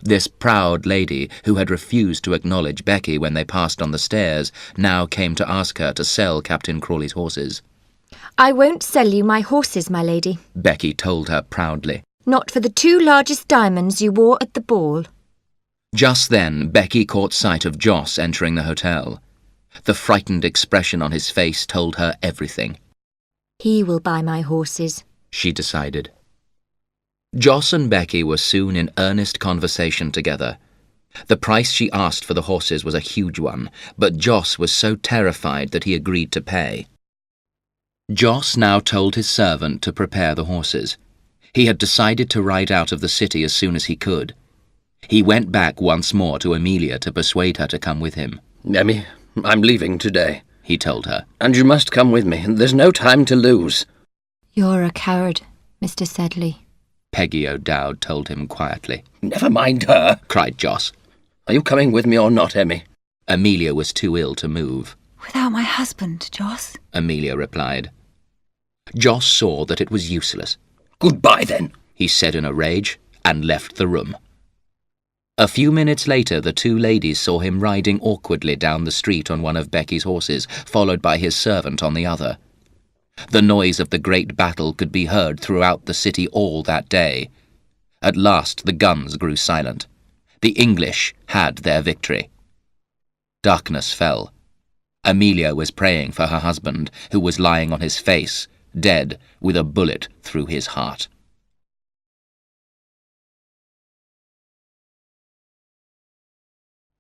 This proud lady, who had refused to acknowledge Becky when they passed on the stairs, now came to ask her to sell Captain Crawley's horses. "I won't sell you my horses, my lady." Becky told her proudly. "Not for the 2 largest diamonds you wore at the ball." Just then, Becky caught sight of Joss entering the hotel. The frightened expression on his face told her everything. "He will buy my horses," she decided. Joss and Becky were soon in earnest conversation together. The price she asked for the horses was a huge one, but Joss was so terrified that he agreed to pay. Joss now told his servant to prepare the horses. He had decided to ride out of the city as soon as he could. He went back once more to Amelia to persuade her to come with him. "Emmy, I'm leaving today," he told her. "and you must come with me. There's no time to lose." "You're a coward, Mr. Sedley," Peggy O'Dowd told him quietly. "Never mind her," cried Joss. "Are you coming with me or not, Emmy?" Amelia was too ill to move. Without my husband, Joss. Amelia replied. Joss saw that it was useless. "Goodbye, then," he said in a rage, and left the room. A few minutes later, the 2 ladies saw him riding awkwardly down the street on one of Becky's horses, followed by his servant on the other. The noise of the great battle could be heard throughout the city all that day. At last the guns grew silent. The English had their victory. Darkness fell. Amelia was praying for her husband, who was lying on his face, dead, with a bullet through his heart.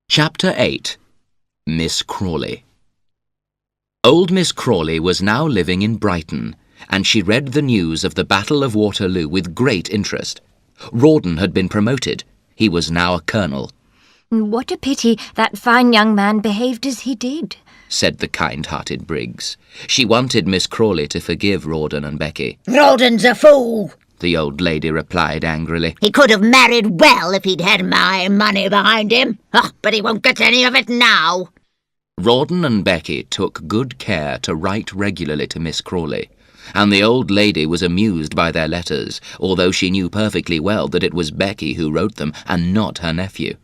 Chapter 8. Miss Crawley. Old Miss Crawley was now living in Brighton, and she read the news of the Battle of Waterloo with great interest. Rawdon had been promoted. He was now a colonel. "What a pity that fine young man behaved as he did," said the kind-hearted Briggs. She wanted Miss Crawley to forgive Rawdon and Becky. Rawdon's a fool, the old lady replied angrily. He could have married well if he'd had my money behind him. Oh, but he won't get any of it now. Rawdon and Becky took good care to write regularly to Miss Crawley, and the old lady was amused by their letters, although she knew perfectly well that it was Becky who wrote them and not her nephew.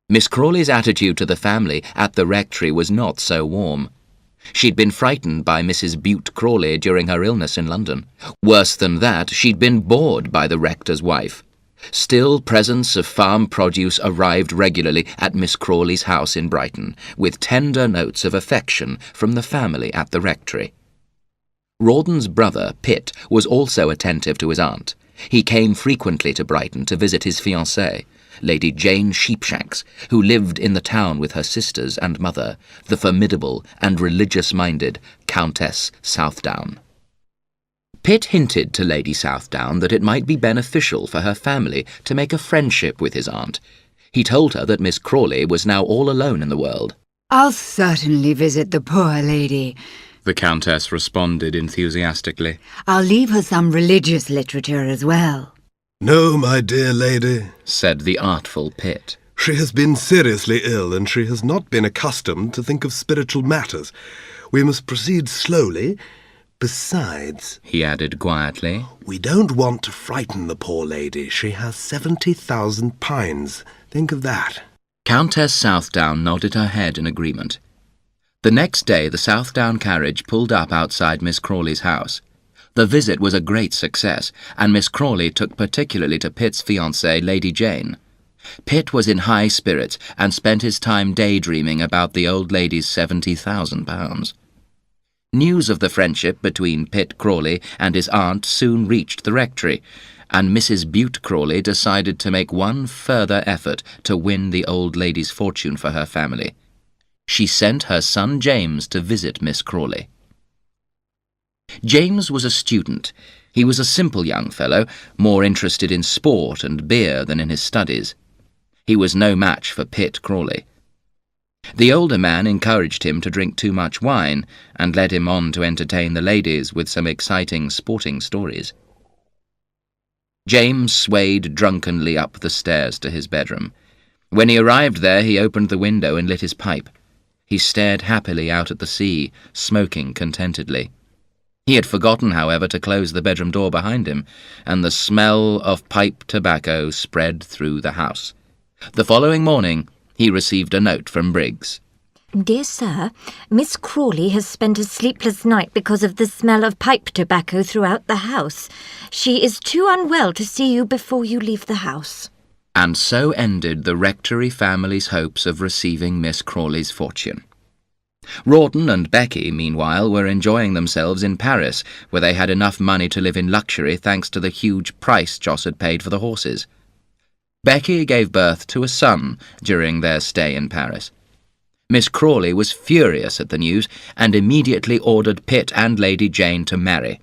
Miss Crawley's attitude to the family at the rectory was not so warm. She'd been frightened by Mrs. Bute Crawley during her illness in London. Worse than that, she'd been bored by the rector's wife. Still, presents of farm produce arrived regularly at Miss Crawley's house in Brighton, with tender notes of affection from the family at the rectory. Rawdon's brother, Pitt, was also attentive to his aunt. He came frequently to Brighton to visit his fiancée, Lady Jane Sheepshanks, who lived in the town with her sisters and mother, the formidable and religious-minded Countess Southdown. Pitt hinted to Lady Southdown that it might be beneficial for her family to make a friendship with his aunt. He told her that Miss Crawley was now all alone in the world. "I'll certainly visit the poor lady," the Countess responded enthusiastically. "I'll leave her some religious literature as well." "No, my dear lady," said the artful Pitt. "she has been seriously ill, and she has not been accustomed to think of spiritual matters. We must proceed slowly. Besides," he added quietly, "we don't want to frighten the poor lady. She has £70,000. Think of that." Countess Southdown nodded her head in agreement. The next day the Southdown carriage pulled up outside Miss Crawley's house. The visit was a great success, and Miss Crawley took particularly to Pitt's fiancée, Lady Jane. Pitt was in high spirits and spent his time daydreaming about the old lady's £70,000. News of the friendship between Pitt Crawley and his aunt soon reached the rectory, and Mrs. Bute Crawley decided to make one further effort to win the old lady's fortune for her family. She sent her son James to visit Miss Crawley. James was a student. He was a simple young fellow, more interested in sport and beer than in his studies. He was no match for Pitt Crawley. The older man encouraged him to drink too much wine and led him on to entertain the ladies with some exciting sporting stories. James swayed drunkenly up the stairs to his bedroom. When he arrived there, he opened the window and lit his pipe. He stared happily out at the sea, smoking contentedly. He had forgotten, however, to close the bedroom door behind him, and the smell of pipe tobacco spread through the house. The following morning, he received a note from Briggs. Dear Sir, Miss Crawley has spent a sleepless night because of the smell of pipe tobacco throughout the house. She is too unwell to see you before you leave the house. And so ended the rectory family's hopes of receiving Miss Crawley's fortune. Rawdon and Becky, meanwhile, were enjoying themselves in Paris, where they had enough money to live in luxury thanks to the huge price Joss had paid for the horses. Becky gave birth to a son during their stay in Paris. Miss Crawley was furious at the news and immediately ordered Pitt and Lady Jane to marry.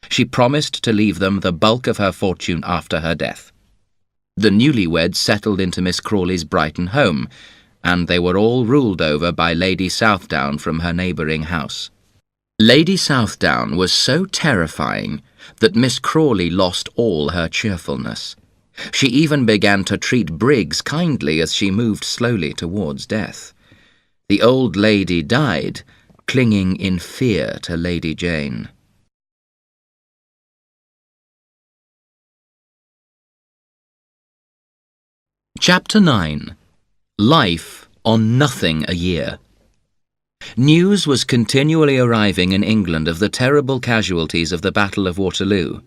She promised to leave them the bulk of her fortune after her death. The newlyweds settled into Miss Crawley's Brighton home, and they were all ruled over by Lady Southdown from her neighbouring house. Lady Southdown was so terrifying that Miss Crawley lost all her cheerfulness. She even began to treat Briggs kindly as she moved slowly towards death. The old lady died, clinging in fear to Lady Jane. Chapter 9. Life on Nothing a Year. News was continually arriving in England of the terrible casualties of the Battle of Waterloo.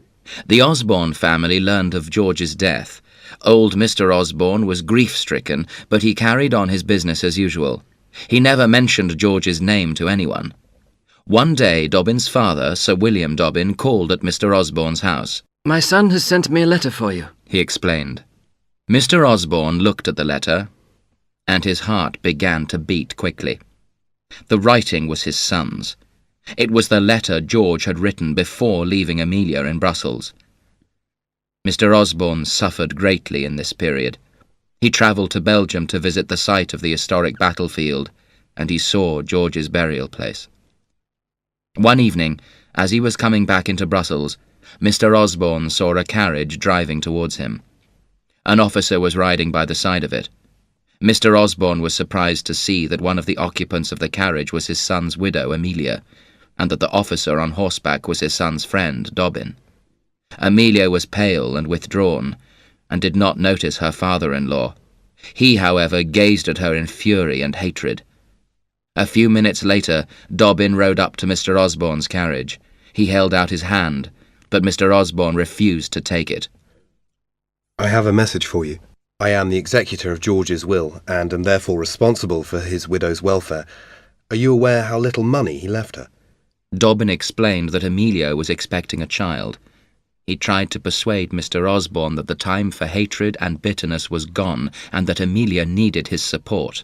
The Osborne family learned of George's death. Old Mr. Osborne was grief-stricken, but he carried on his business as usual. He never mentioned George's name to anyone. One day, Dobbin's father, Sir William Dobbin, called at Mr. Osborne's house. "My son has sent me a letter for you," he explained. Mr. Osborne looked at the letter, and his heart began to beat quickly. The writing was his son's. It was the letter George had written before leaving Amelia in Brussels. Mr. Osborne suffered greatly in this period. He travelled to Belgium to visit the site of the historic battlefield, and he saw George's burial place. One evening, as he was coming back into Brussels, Mr. Osborne saw a carriage driving towards him. An officer was riding by the side of it. Mr. Osborne was surprised to see that one of the occupants of the carriage was his son's widow, Amelia, and that the officer on horseback was his son's friend, Dobbin. Amelia was pale and withdrawn, and did not notice her father-in-law. He, however, gazed at her in fury and hatred. A few minutes later, Dobbin rode up to Mr. Osborne's carriage. He held out his hand, but Mr. Osborne refused to take it. "I have a message for you. I am the executor of George's will, and am therefore responsible for his widow's welfare. Are you aware how little money he left her?" Dobbin explained that Amelia was expecting a child. He tried to persuade Mr. Osborne that the time for hatred and bitterness was gone, and that Amelia needed his support.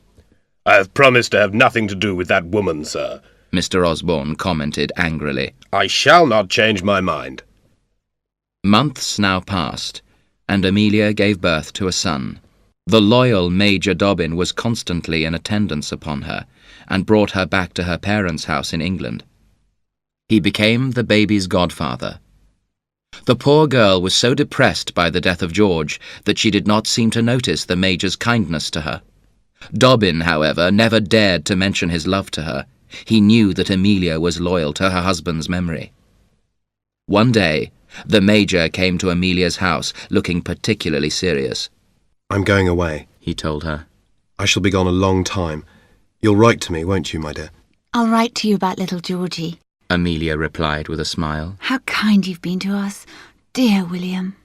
"I have promised to have nothing to do with that woman, sir," Mr. Osborne commented angrily. "I shall not change my mind." Months now passed, and Amelia gave birth to a son. The loyal Major Dobbin was constantly in attendance upon her, and brought her back to her parents' house in England. He became the baby's godfather. The poor girl was so depressed by the death of George that she did not seem to notice the Major's kindness to her. Dobbin, however, never dared to mention his love to her. He knew that Amelia was loyal to her husband's memory. One day, the Major came to Amelia's house, looking particularly serious. "I'm going away," he told her. "I shall be gone a long time. You'll write to me, won't you, my dear?" I'll write to you about little Georgie. Amelia replied with a smile. How kind you've been to us, dear William.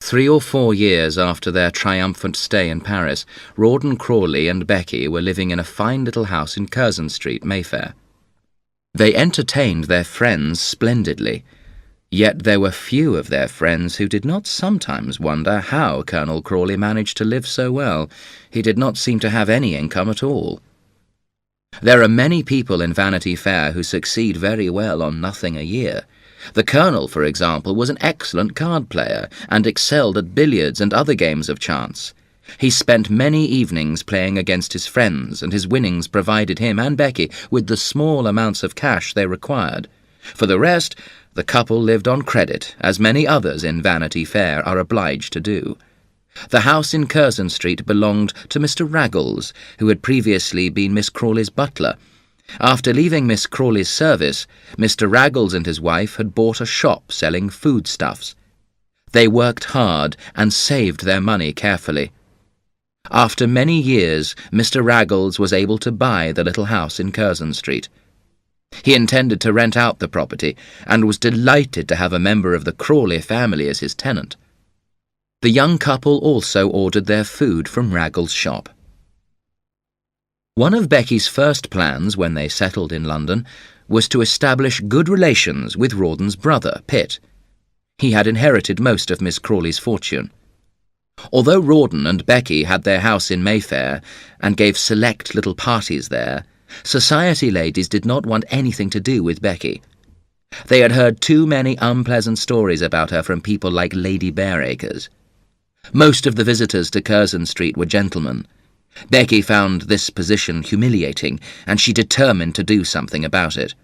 3 or 4 years after their triumphant stay in Paris, Rawdon Crawley and Becky were living in a fine little house in Curzon Street, Mayfair. They entertained their friends splendidly, yet there were few of their friends who did not sometimes wonder how Colonel Crawley managed to live so well. He did not seem to have any income at all. There are many people in Vanity Fair who succeed very well on nothing a year. The Colonel, for example, was an excellent card player and excelled at billiards and other games of chance. He spent many evenings playing against his friends, and his winnings provided him and Becky with the small amounts of cash they required. For the rest, the couple lived on credit, as many others in Vanity Fair are obliged to do. The house in Curzon Street belonged to Mr. Raggles, who had previously been Miss Crawley's butler. After leaving Miss Crawley's service, Mr. Raggles and his wife had bought a shop selling foodstuffs. They worked hard and saved their money carefully. After many years, Mr. Raggles was able to buy the little house in Curzon Street. He intended to rent out the property and was delighted to have a member of the Crawley family as his tenant. The young couple also ordered their food from Raggles' shop. One of Becky's first plans when they settled in London was to establish good relations with Rawdon's brother, Pitt. He had inherited most of Miss Crawley's fortune. Although Rawdon and Becky had their house in Mayfair and gave select little parties there, society ladies did not want anything to do with Becky. They had heard too many unpleasant stories about her from people like Lady Bareacres. Most of the visitors to Curzon Street were gentlemen. Becky found this position humiliating, and she determined to do something about it.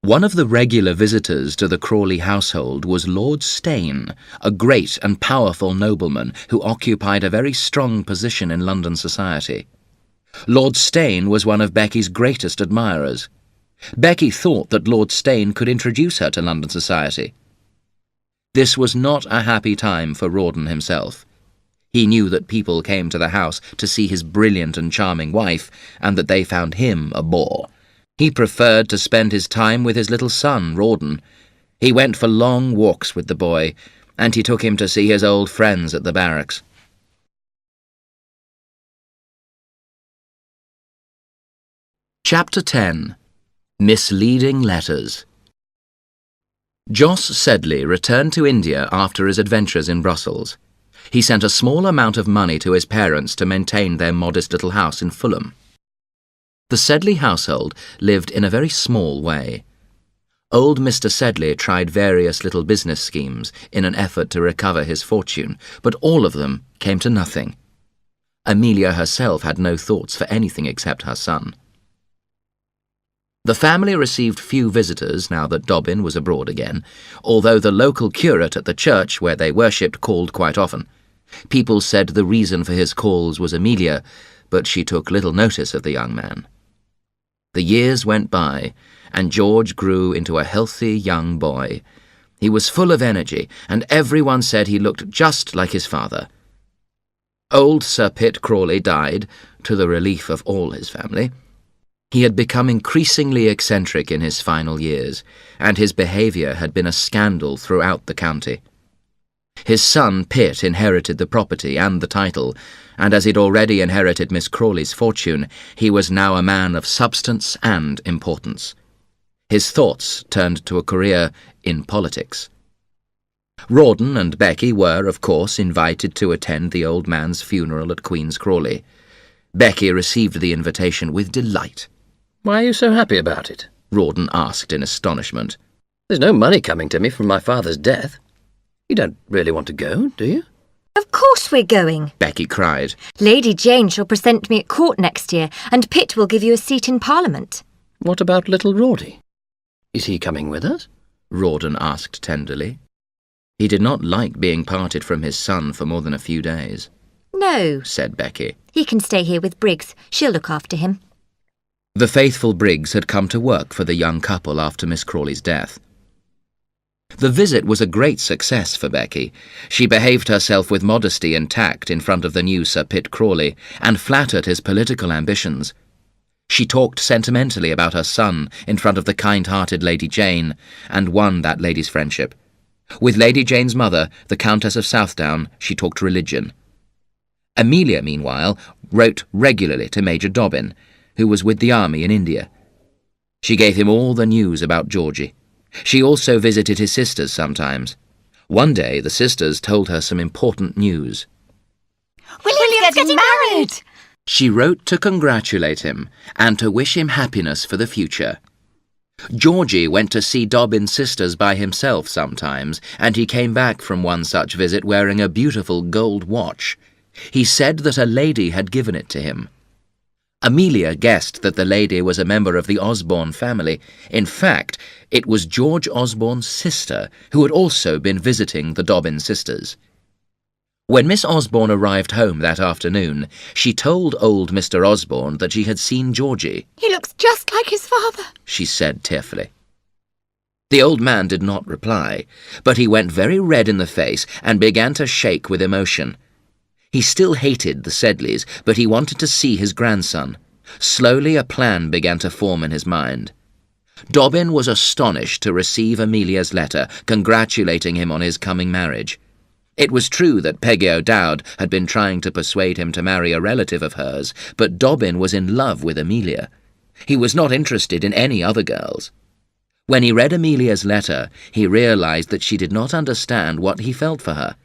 One of the regular visitors to the Crawley household was Lord Steyne, a great and powerful nobleman who occupied a very strong position in London society. Lord Steyne was one of Becky's greatest admirers. Becky thought that Lord Steyne could introduce her to London society. This was not a happy time for Rawdon himself. He knew that people came to the house to see his brilliant and charming wife, and that they found him a bore. He preferred to spend his time with his little son, Rawdon. He went for long walks with the boy, and he took him to see his old friends at the barracks. Chapter 10. Misleading Letters. Jos Sedley returned to India after his adventures in Brussels. He sent a small amount of money to his parents to maintain their modest little house in Fulham. The Sedley household lived in a very small way. Old Mr. Sedley tried various little business schemes in an effort to recover his fortune, but all of them came to nothing. Amelia herself had no thoughts for anything except her son. The family received few visitors now that Dobbin was abroad again, although the local curate at the church where they worshipped called quite often. People said the reason for his calls was Amelia, but she took little notice of the young man. The years went by, and George grew into a healthy young boy. He was full of energy, and everyone said he looked just like his father. Old Sir Pitt Crawley died, to the relief of all his family. He had become increasingly eccentric in his final years, and his behaviour had been a scandal throughout the county. His son Pitt inherited the property and the title, and as he'd already inherited Miss Crawley's fortune, he was now a man of substance and importance. His thoughts turned to a career in politics. Rawdon and Becky were, of course, invited to attend the old man's funeral at Queen's Crawley. Becky received the invitation with delight. Why are you so happy about it? Rawdon asked in astonishment. There's no money coming to me from my father's death. You don't really want to go, do you? Of course we're going, Becky cried. Lady Jane shall present me at court next year, and Pitt will give you a seat in Parliament. What about little Rawdy? Is he coming with us? Rawdon asked tenderly. He did not like being parted from his son for more than a few days. No, said Becky. He can stay here with Briggs. She'll look after him. The faithful Briggs had come to work for the young couple after Miss Crawley's death. The visit was a great success for Becky. She behaved herself with modesty and tact in front of the new Sir Pitt Crawley, and flattered his political ambitions. She talked sentimentally about her son in front of the kind-hearted Lady Jane, and won that lady's friendship. With Lady Jane's mother, the Countess of Southdown, she talked religion. Amelia, meanwhile, wrote regularly to Major Dobbin, who was with the army in India. She gave him all the news about Georgie. She also visited his sisters sometimes. One day the sisters told her some important news. William's getting married! She wrote to congratulate him and to wish him happiness for the future. Georgie went to see Dobbin's sisters by himself sometimes, and he came back from one such visit wearing a beautiful gold watch. He said that a lady had given it to him. Amelia guessed that the lady was a member of the Osborne family. In fact, it was George Osborne's sister, who had also been visiting the Dobbin sisters. When Miss Osborne arrived home that afternoon, she told old Mr. Osborne that she had seen Georgie. He looks just like his father, she said tearfully. The old man did not reply, but he went very red in the face and began to shake with emotion. He still hated the Sedleys, but he wanted to see his grandson. Slowly a plan began to form in his mind. Dobbin was astonished to receive Amelia's letter congratulating him on his coming marriage. It was true that Peggy O'Dowd had been trying to persuade him to marry a relative of hers, but Dobbin was in love with Amelia. He was not interested in any other girls. When he read Amelia's letter, he realized that she did not understand what he felt for her.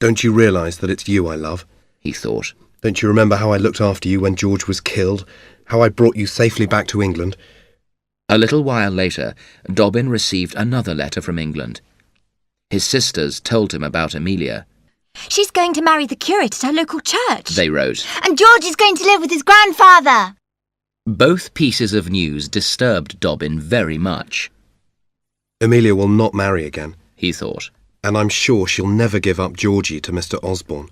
Don't you realise that it's you I love? He thought. Don't you remember how I looked after you when George was killed? How I brought you safely back to England? A little while later, Dobbin received another letter from England. His sisters told him about Amelia. She's going to marry the curate at our local church, they wrote. And George is going to live with his grandfather. Both pieces of news disturbed Dobbin very much. Amelia will not marry again, he thought. And I'm sure she'll never give up Georgie to Mr. Osborne.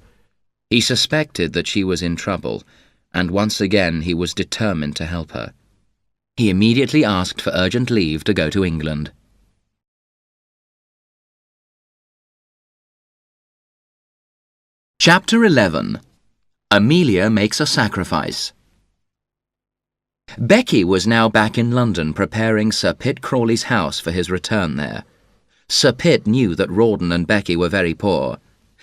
He suspected that she was in trouble, and once again he was determined to help her. He immediately asked for urgent leave to go to England. Chapter 11. Amelia Makes a Sacrifice. Becky was now back in London preparing Sir Pitt Crawley's house for his return there. Sir Pitt knew that Rawdon and Becky were very poor.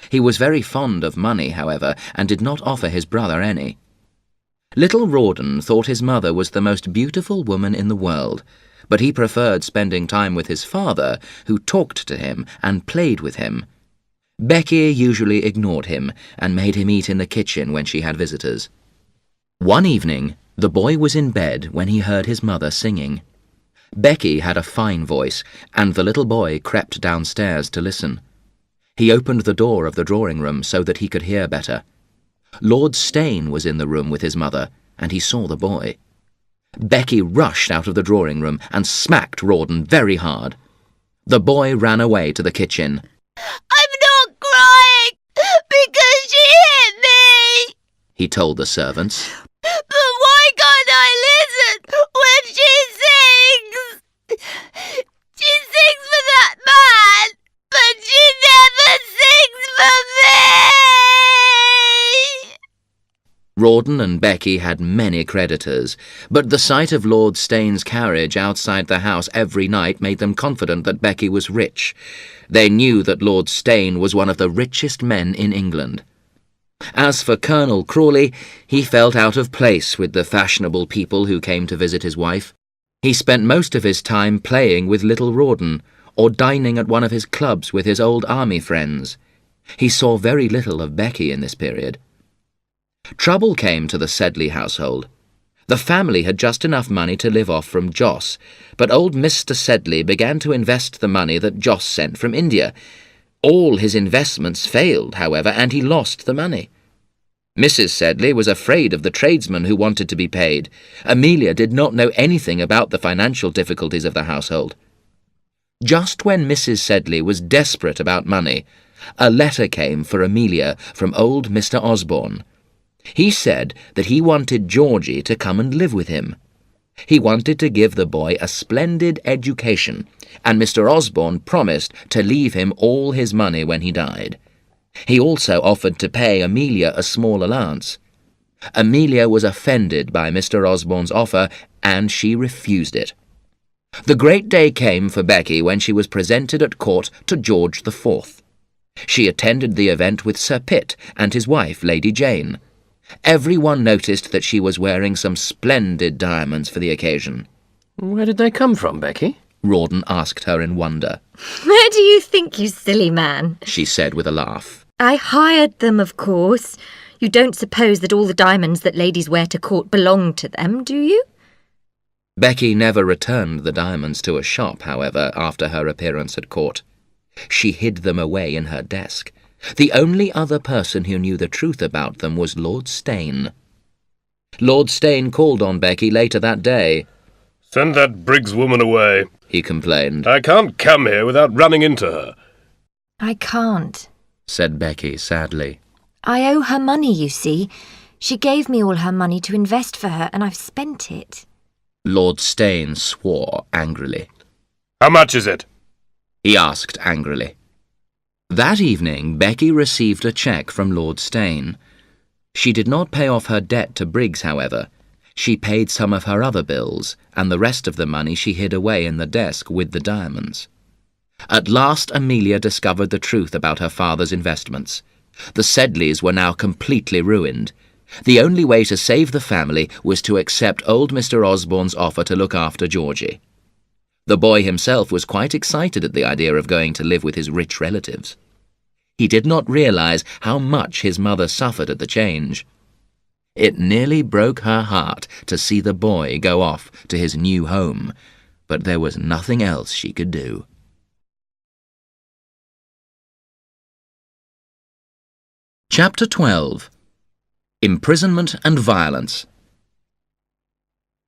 He was very fond of money, however, and did not offer his brother any. Little Rawdon thought his mother was the most beautiful woman in the world, but he preferred spending time with his father, who talked to him and played with him. Becky usually ignored him and made him eat in the kitchen when she had visitors. One evening, the boy was in bed when he heard his mother singing. Becky had a fine voice, and the little boy crept downstairs to listen. He opened the door of the drawing-room so that he could hear better. Lord Steyne was in the room with his mother, and he saw the boy. Becky rushed out of the drawing-room and smacked Rawdon very hard. The boy ran away to the kitchen. I'm not crying because she hit me, he told the servants. but why can't I listen when she sings? She sings for that man, but she never sings for me. Rawdon and Becky had many creditors, but the sight of Lord Steyne's carriage outside the house every night made them confident that Becky was rich. They knew that Lord Steyne was one of the richest men in England. As for Colonel Crawley, he felt out of place with the fashionable people who came to visit his wife. He spent most of his time playing with little Rawdon, or dining at one of his clubs with his old army friends. He saw very little of Becky in this period. Trouble came to the Sedley household. The family had just enough money to live off from Joss, but old Mr. Sedley began to invest the money that Joss sent from India. All his investments failed, however, and he lost the money. Mrs. Sedley was afraid of the tradesmen who wanted to be paid. Amelia did not know anything about the financial difficulties of the household. Just when Mrs. Sedley was desperate about money, a letter came for Amelia from old Mr. Osborne. He said that he wanted Georgie to come and live with him. He wanted to give the boy a splendid education, and Mr. Osborne promised to leave him all his money when he died. He also offered to pay Amelia a small allowance. Amelia was offended by Mr. Osborne's offer, and she refused it. The great day came for Becky when she was presented at court to George IV. She attended the event with Sir Pitt and his wife, Lady Jane. Everyone noticed that she was wearing some splendid diamonds for the occasion. Where did they come from, Becky? Rawdon asked her in wonder. Where do you think, you silly man? She said with a laugh. I hired them, of course. You don't suppose that all the diamonds that ladies wear to court belong to them, do you? Becky never returned the diamonds to a shop, however, after her appearance at court. She hid them away in her desk. The only other person who knew the truth about them was Lord Steyne. Lord Steyne called on Becky later that day. "Send that Briggs woman away," he complained. "I can't come here without running into her." I can't, said Becky sadly. I owe her money, you see. She gave me all her money to invest for her, and I've spent it. Lord Steyne swore angrily. "How much is it?" he asked angrily. That evening, Becky received a cheque from Lord Steyne. She did not pay off her debt to Briggs, however. She paid some of her other bills, and the rest of the money she hid away in the desk with the diamonds. At last Amelia discovered the truth about her father's investments. The Sedleys were now completely ruined. The only way to save the family was to accept old Mr. Osborne's offer to look after Georgie. The boy himself was quite excited at the idea of going to live with his rich relatives. He did not realize how much his mother suffered at the change. It nearly broke her heart to see the boy go off to his new home, but there was nothing else she could do. Chapter 12. Imprisonment and Violence.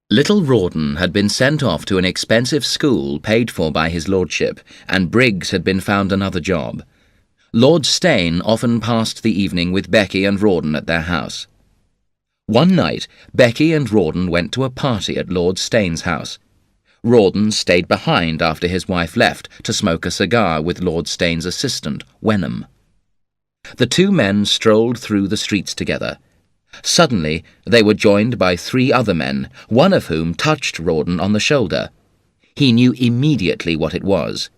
Little Rawdon had been sent off to an expensive school paid for by his lordship, and Briggs had been found another job. Lord Steyne often passed the evening with Becky and Rawdon at their house. One night, Becky and Rawdon went to a party at Lord Steyne's house. Rawdon stayed behind after his wife left to smoke a cigar with Lord Steyne's assistant, Wenham. The two men strolled through the streets together. Suddenly, they were joined by three other men, one of whom touched Rawdon on the shoulder. He knew immediately what it was.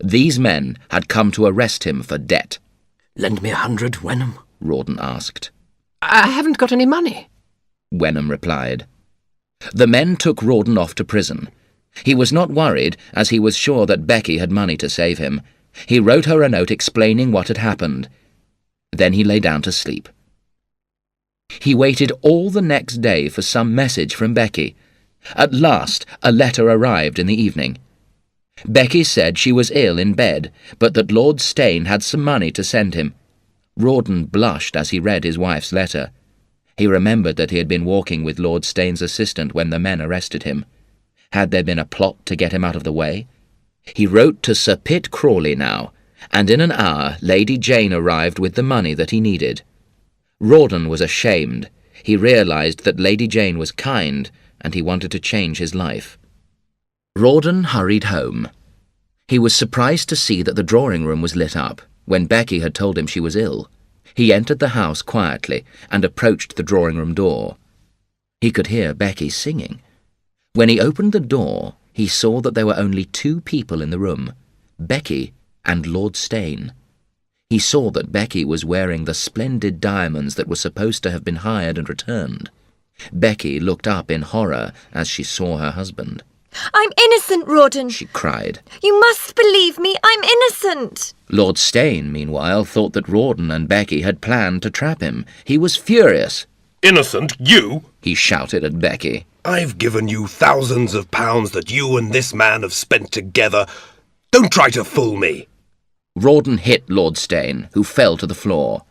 These men had come to arrest him for debt. "Lend me 100, Wenham," Rawdon asked. "I haven't got any money," Wenham replied. The men took Rawdon off to prison. He was not worried, as he was sure that Becky had money to save him. He wrote her a note explaining what had happened. Then he lay down to sleep. He waited all the next day for some message from Becky. At last, a letter arrived in the evening. Becky said she was ill in bed, but that Lord Steyne had some money to send him. Rawdon blushed as he read his wife's letter. He remembered that he had been walking with Lord Steyne's assistant when the men arrested him. Had there been a plot to get him out of the way? He wrote to Sir Pitt Crawley now, and in an hour Lady Jane arrived with the money that he needed. Rawdon was ashamed. He realized that Lady Jane was kind, and he wanted to change his life. Rawdon hurried home. He was surprised to see that the drawing-room was lit up, when Becky had told him she was ill. He entered the house quietly and approached the drawing-room door. He could hear Becky singing. When he opened the door, he saw that there were only two people in the room, Becky and Lord Steyne. He saw that Becky was wearing the splendid diamonds that were supposed to have been hired and returned. Becky looked up in horror as she saw her husband. I'm innocent, Rawdon, she cried. You must believe me, I'm innocent. Lord Steyne, meanwhile, thought that Rawdon and Becky had planned to trap him. He was furious. "Innocent, you?" he shouted at Becky. "I've given you thousands of pounds that you and this man have spent together. Don't try to fool me." Rawdon hit Lord Steyne, who fell to the floor.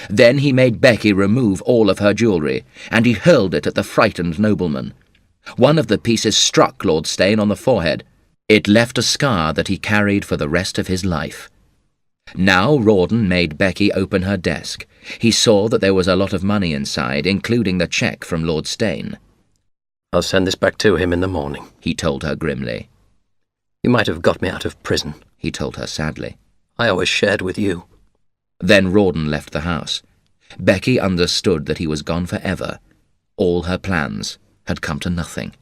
Then he made Becky remove all of her jewellery, and he hurled it at the frightened nobleman. One of the pieces struck Lord Steyne on the forehead. It left a scar that he carried for the rest of his life. Now Rawdon made Becky open her desk. He saw that there was a lot of money inside, including the cheque from Lord Steyne. "I'll send this back to him in the morning," he told her grimly. "You might have got me out of prison," he told her sadly. "I always shared with you." Then Rawdon left the house. Becky understood that he was gone forever. All her plans had come to nothing.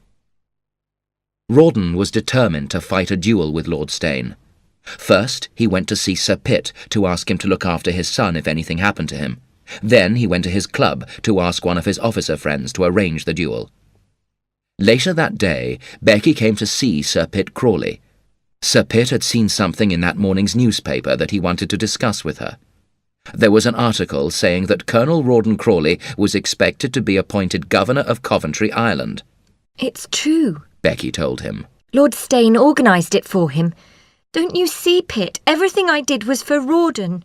Rawdon was determined to fight a duel with Lord Steyne. First, he went to see Sir Pitt to ask him to look after his son if anything happened to him. Then he went to his club to ask one of his officer friends to arrange the duel. Later that day, Becky came to see Sir Pitt Crawley. Sir Pitt had seen something in that morning's newspaper that he wanted to discuss with her. There was an article saying that Colonel Rawdon Crawley was expected to be appointed Governor of Coventry Island. It's true, Becky told him. Lord Steyne organised it for him. Don't you see, Pitt? Everything I did was for Rawdon.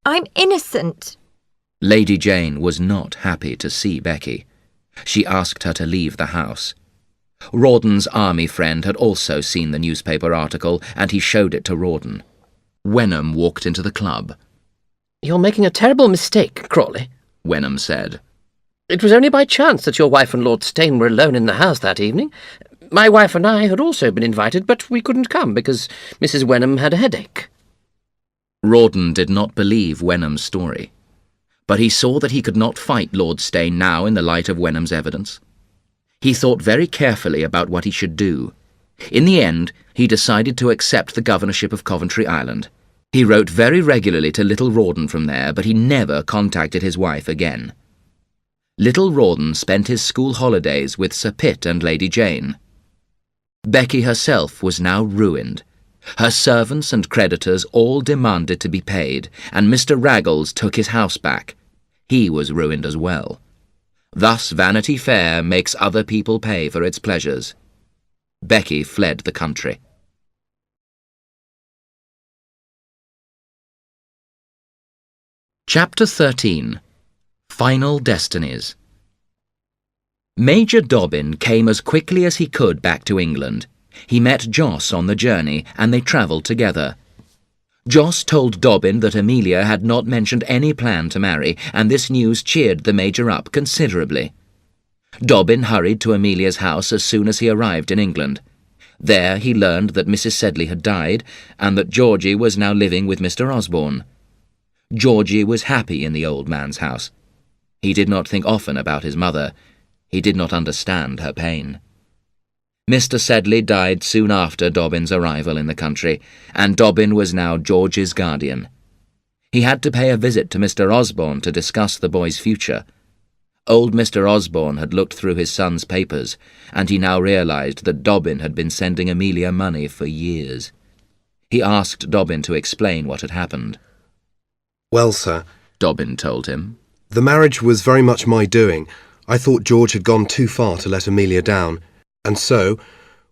I'm innocent. Lady Jane was not happy to see Becky. She asked her to leave the house. Rawdon's army friend had also seen the newspaper article, and he showed it to Rawdon. Wenham walked into the club. "You're making a terrible mistake, Crawley," Wenham said. "It was only by chance that your wife and Lord Steyne were alone in the house that evening. My wife and I had also been invited, but we couldn't come because Mrs. Wenham had a headache." Rawdon did not believe Wenham's story, but he saw that he could not fight Lord Steyne now in the light of Wenham's evidence. He thought very carefully about what he should do. In the end, he decided to accept the governorship of Coventry Island. He wrote very regularly to Little Rawdon from there, but he never contacted his wife again. Little Rawdon spent his school holidays with Sir Pitt and Lady Jane. Becky herself was now ruined. Her servants and creditors all demanded to be paid, and Mr. Raggles took his house back. He was ruined as well. Thus Vanity Fair makes other people pay for its pleasures. Becky fled the country. Chapter 13. Final Destinies. Major Dobbin came as quickly as he could back to England. He met Joss on the journey, and they travelled together. Joss told Dobbin that Amelia had not mentioned any plan to marry, and this news cheered the Major up considerably. Dobbin hurried to Amelia's house as soon as he arrived in England. There he learned that Mrs. Sedley had died, and that Georgie was now living with Mr. Osborne. Georgie was happy in the old man's house. He did not think often about his mother. He did not understand her pain. Mr. Sedley died soon after Dobbin's arrival in the country, and Dobbin was now George's guardian. He had to pay a visit to Mr. Osborne to discuss the boy's future. Old Mr. Osborne had looked through his son's papers, and he now realized that Dobbin had been sending Amelia money for years. He asked Dobbin to explain what had happened. "Well, sir," Dobbin told him, "the marriage was very much my doing. I thought George had gone too far to let Amelia down, and so,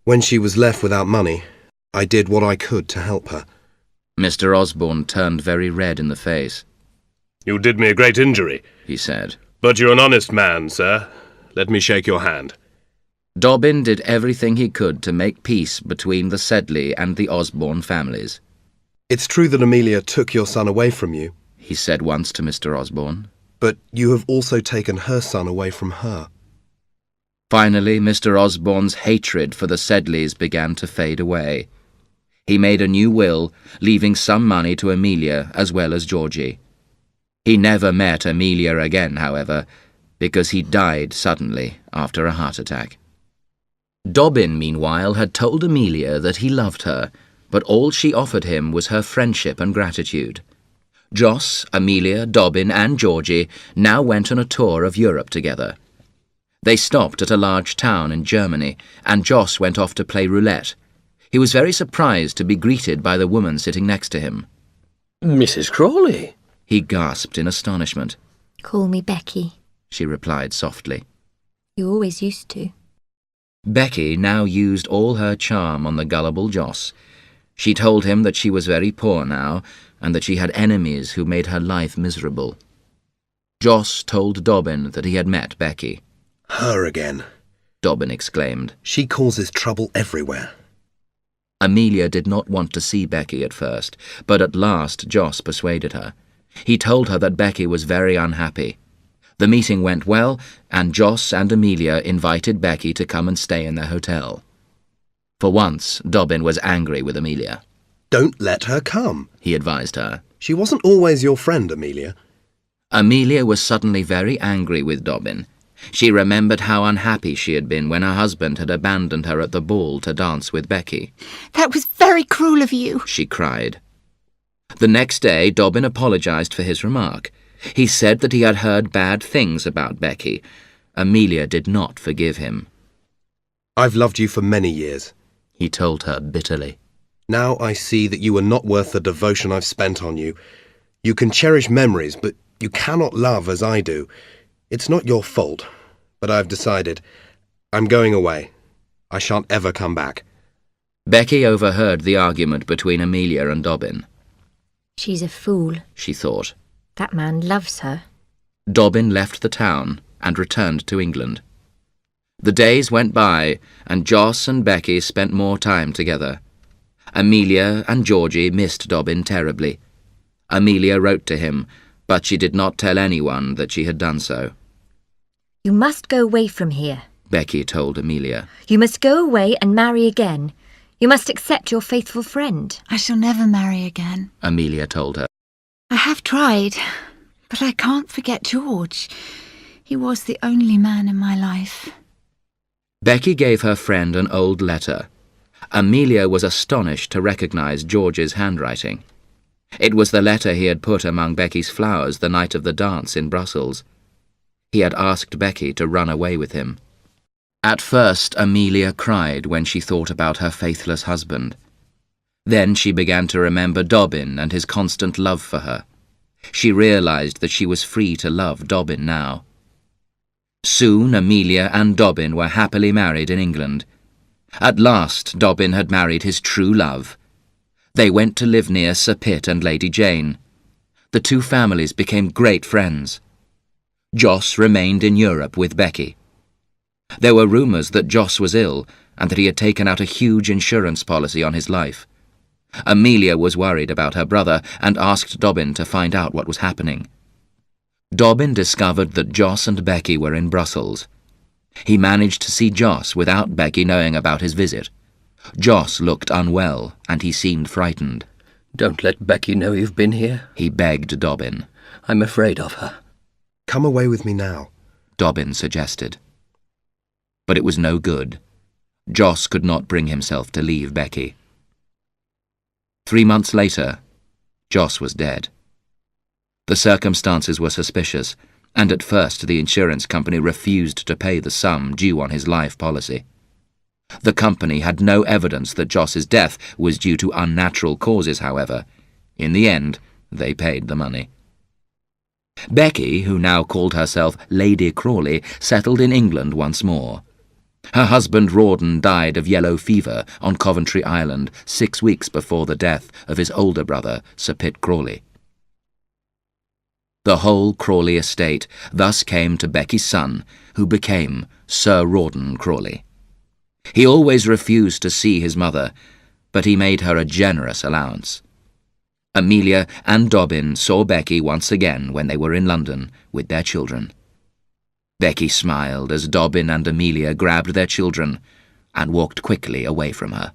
when she was left without money, I did what I could to help her." Mr. Osborne turned very red in the face. "You did me a great injury, He said. but you're an honest man, sir. Let me shake your hand." Dobbin did everything he could to make peace between the Sedley and the Osborne families. "It's true that Amelia took your son away from you, He said once to Mr. Osborne. but you have also taken her son away from her." Finally, Mr. Osborne's hatred for the Sedleys began to fade away. He made a new will, leaving some money to Amelia as well as Georgie. He never met Amelia again, however, because he died suddenly after a heart attack. Dobbin, meanwhile, had told Amelia that he loved her, but all she offered him was her friendship and gratitude. Joss, Amelia, Dobbin, and Georgie now went on a tour of Europe together. They stopped at a large town in Germany, and Joss went off to play roulette. He was very surprised to be greeted by the woman sitting next to him. "Mrs. Crawley!" He gasped in astonishment. Call me Becky. She replied softly. You always used to. Becky now used all her charm on the gullible Joss. She told him that she was very poor now, and that she had enemies who made her life miserable. Joss told Dobbin that he had met Becky. "Her again," Dobbin exclaimed. "She causes trouble everywhere." Amelia did not want to see Becky at first, but at last Joss persuaded her. He told her that Becky was very unhappy. The meeting went well, and Joss and Amelia invited Becky to come and stay in their hotel. For once, Dobbin was angry with Amelia. "Don't let her come," he advised her. "She wasn't always your friend, Amelia." Amelia was suddenly very angry with Dobbin. She remembered how unhappy she had been when her husband had abandoned her at the ball to dance with Becky. That was very cruel of you. She cried. The next day, Dobbin apologized for his remark. He said that he had heard bad things about Becky. Amelia did not forgive him. "I've loved you for many years," he told her bitterly. "Now I see that you are not worth the devotion I've spent on you. You can cherish memories, but you cannot love as I do. It's not your fault, but I've decided. I'm going away. I shan't ever come back. Becky overheard the argument between Amelia and Dobbin. She's a fool. She thought. That man loves her. Dobbin left the town and returned to England. The days went by, and Joss and Becky spent more time together. Amelia and Georgie missed Dobbin terribly. Amelia wrote to him, but she did not tell anyone that she had done so. You must go away from here, Becky told Amelia. You must go away and marry again. You must accept your faithful friend. I shall never marry again. Amelia told her. I have tried, but I can't forget George. He was the only man in my life. Becky gave her friend an old letter. Amelia was astonished to recognize George's handwriting. It was the letter he had put among Becky's flowers the night of the dance in Brussels. He had asked Becky to run away with him. At first, Amelia cried when she thought about her faithless husband. Then she began to remember Dobbin and his constant love for her. She realized that she was free to love Dobbin now. Soon Amelia and Dobbin were happily married in England. At last Dobbin had married his true love. They went to live near Sir Pitt and Lady Jane. The two families became great friends. Joss remained in Europe with Becky. There were rumours that Joss was ill and that he had taken out a huge insurance policy on his life. Amelia was worried about her brother and asked Dobbin to find out what was happening. Dobbin discovered that Joss and Becky were in Brussels. He managed to see Joss without Becky knowing about his visit. Joss looked unwell and he seemed frightened. Don't let Becky know you've been here, He begged Dobbin. I'm afraid of her. Come away with me now. Dobbin suggested. But it was no good. Joss could not bring himself to leave Becky. 3 months later, Joss was dead. The circumstances were suspicious, and at first the insurance company refused to pay the sum due on his life policy. The company had no evidence that Joss's death was due to unnatural causes, however. In the end, they paid the money. Becky, who now called herself Lady Crawley, settled in England once more. Her husband Rawdon died of yellow fever on Coventry Island 6 weeks before the death of his older brother, Sir Pitt Crawley. The whole Crawley estate thus came to Becky's son, who became Sir Rawdon Crawley. He always refused to see his mother, but he made her a generous allowance. Amelia and Dobbin saw Becky once again when they were in London with their children. Becky smiled as Dobbin and Amelia grabbed their children and walked quickly away from her.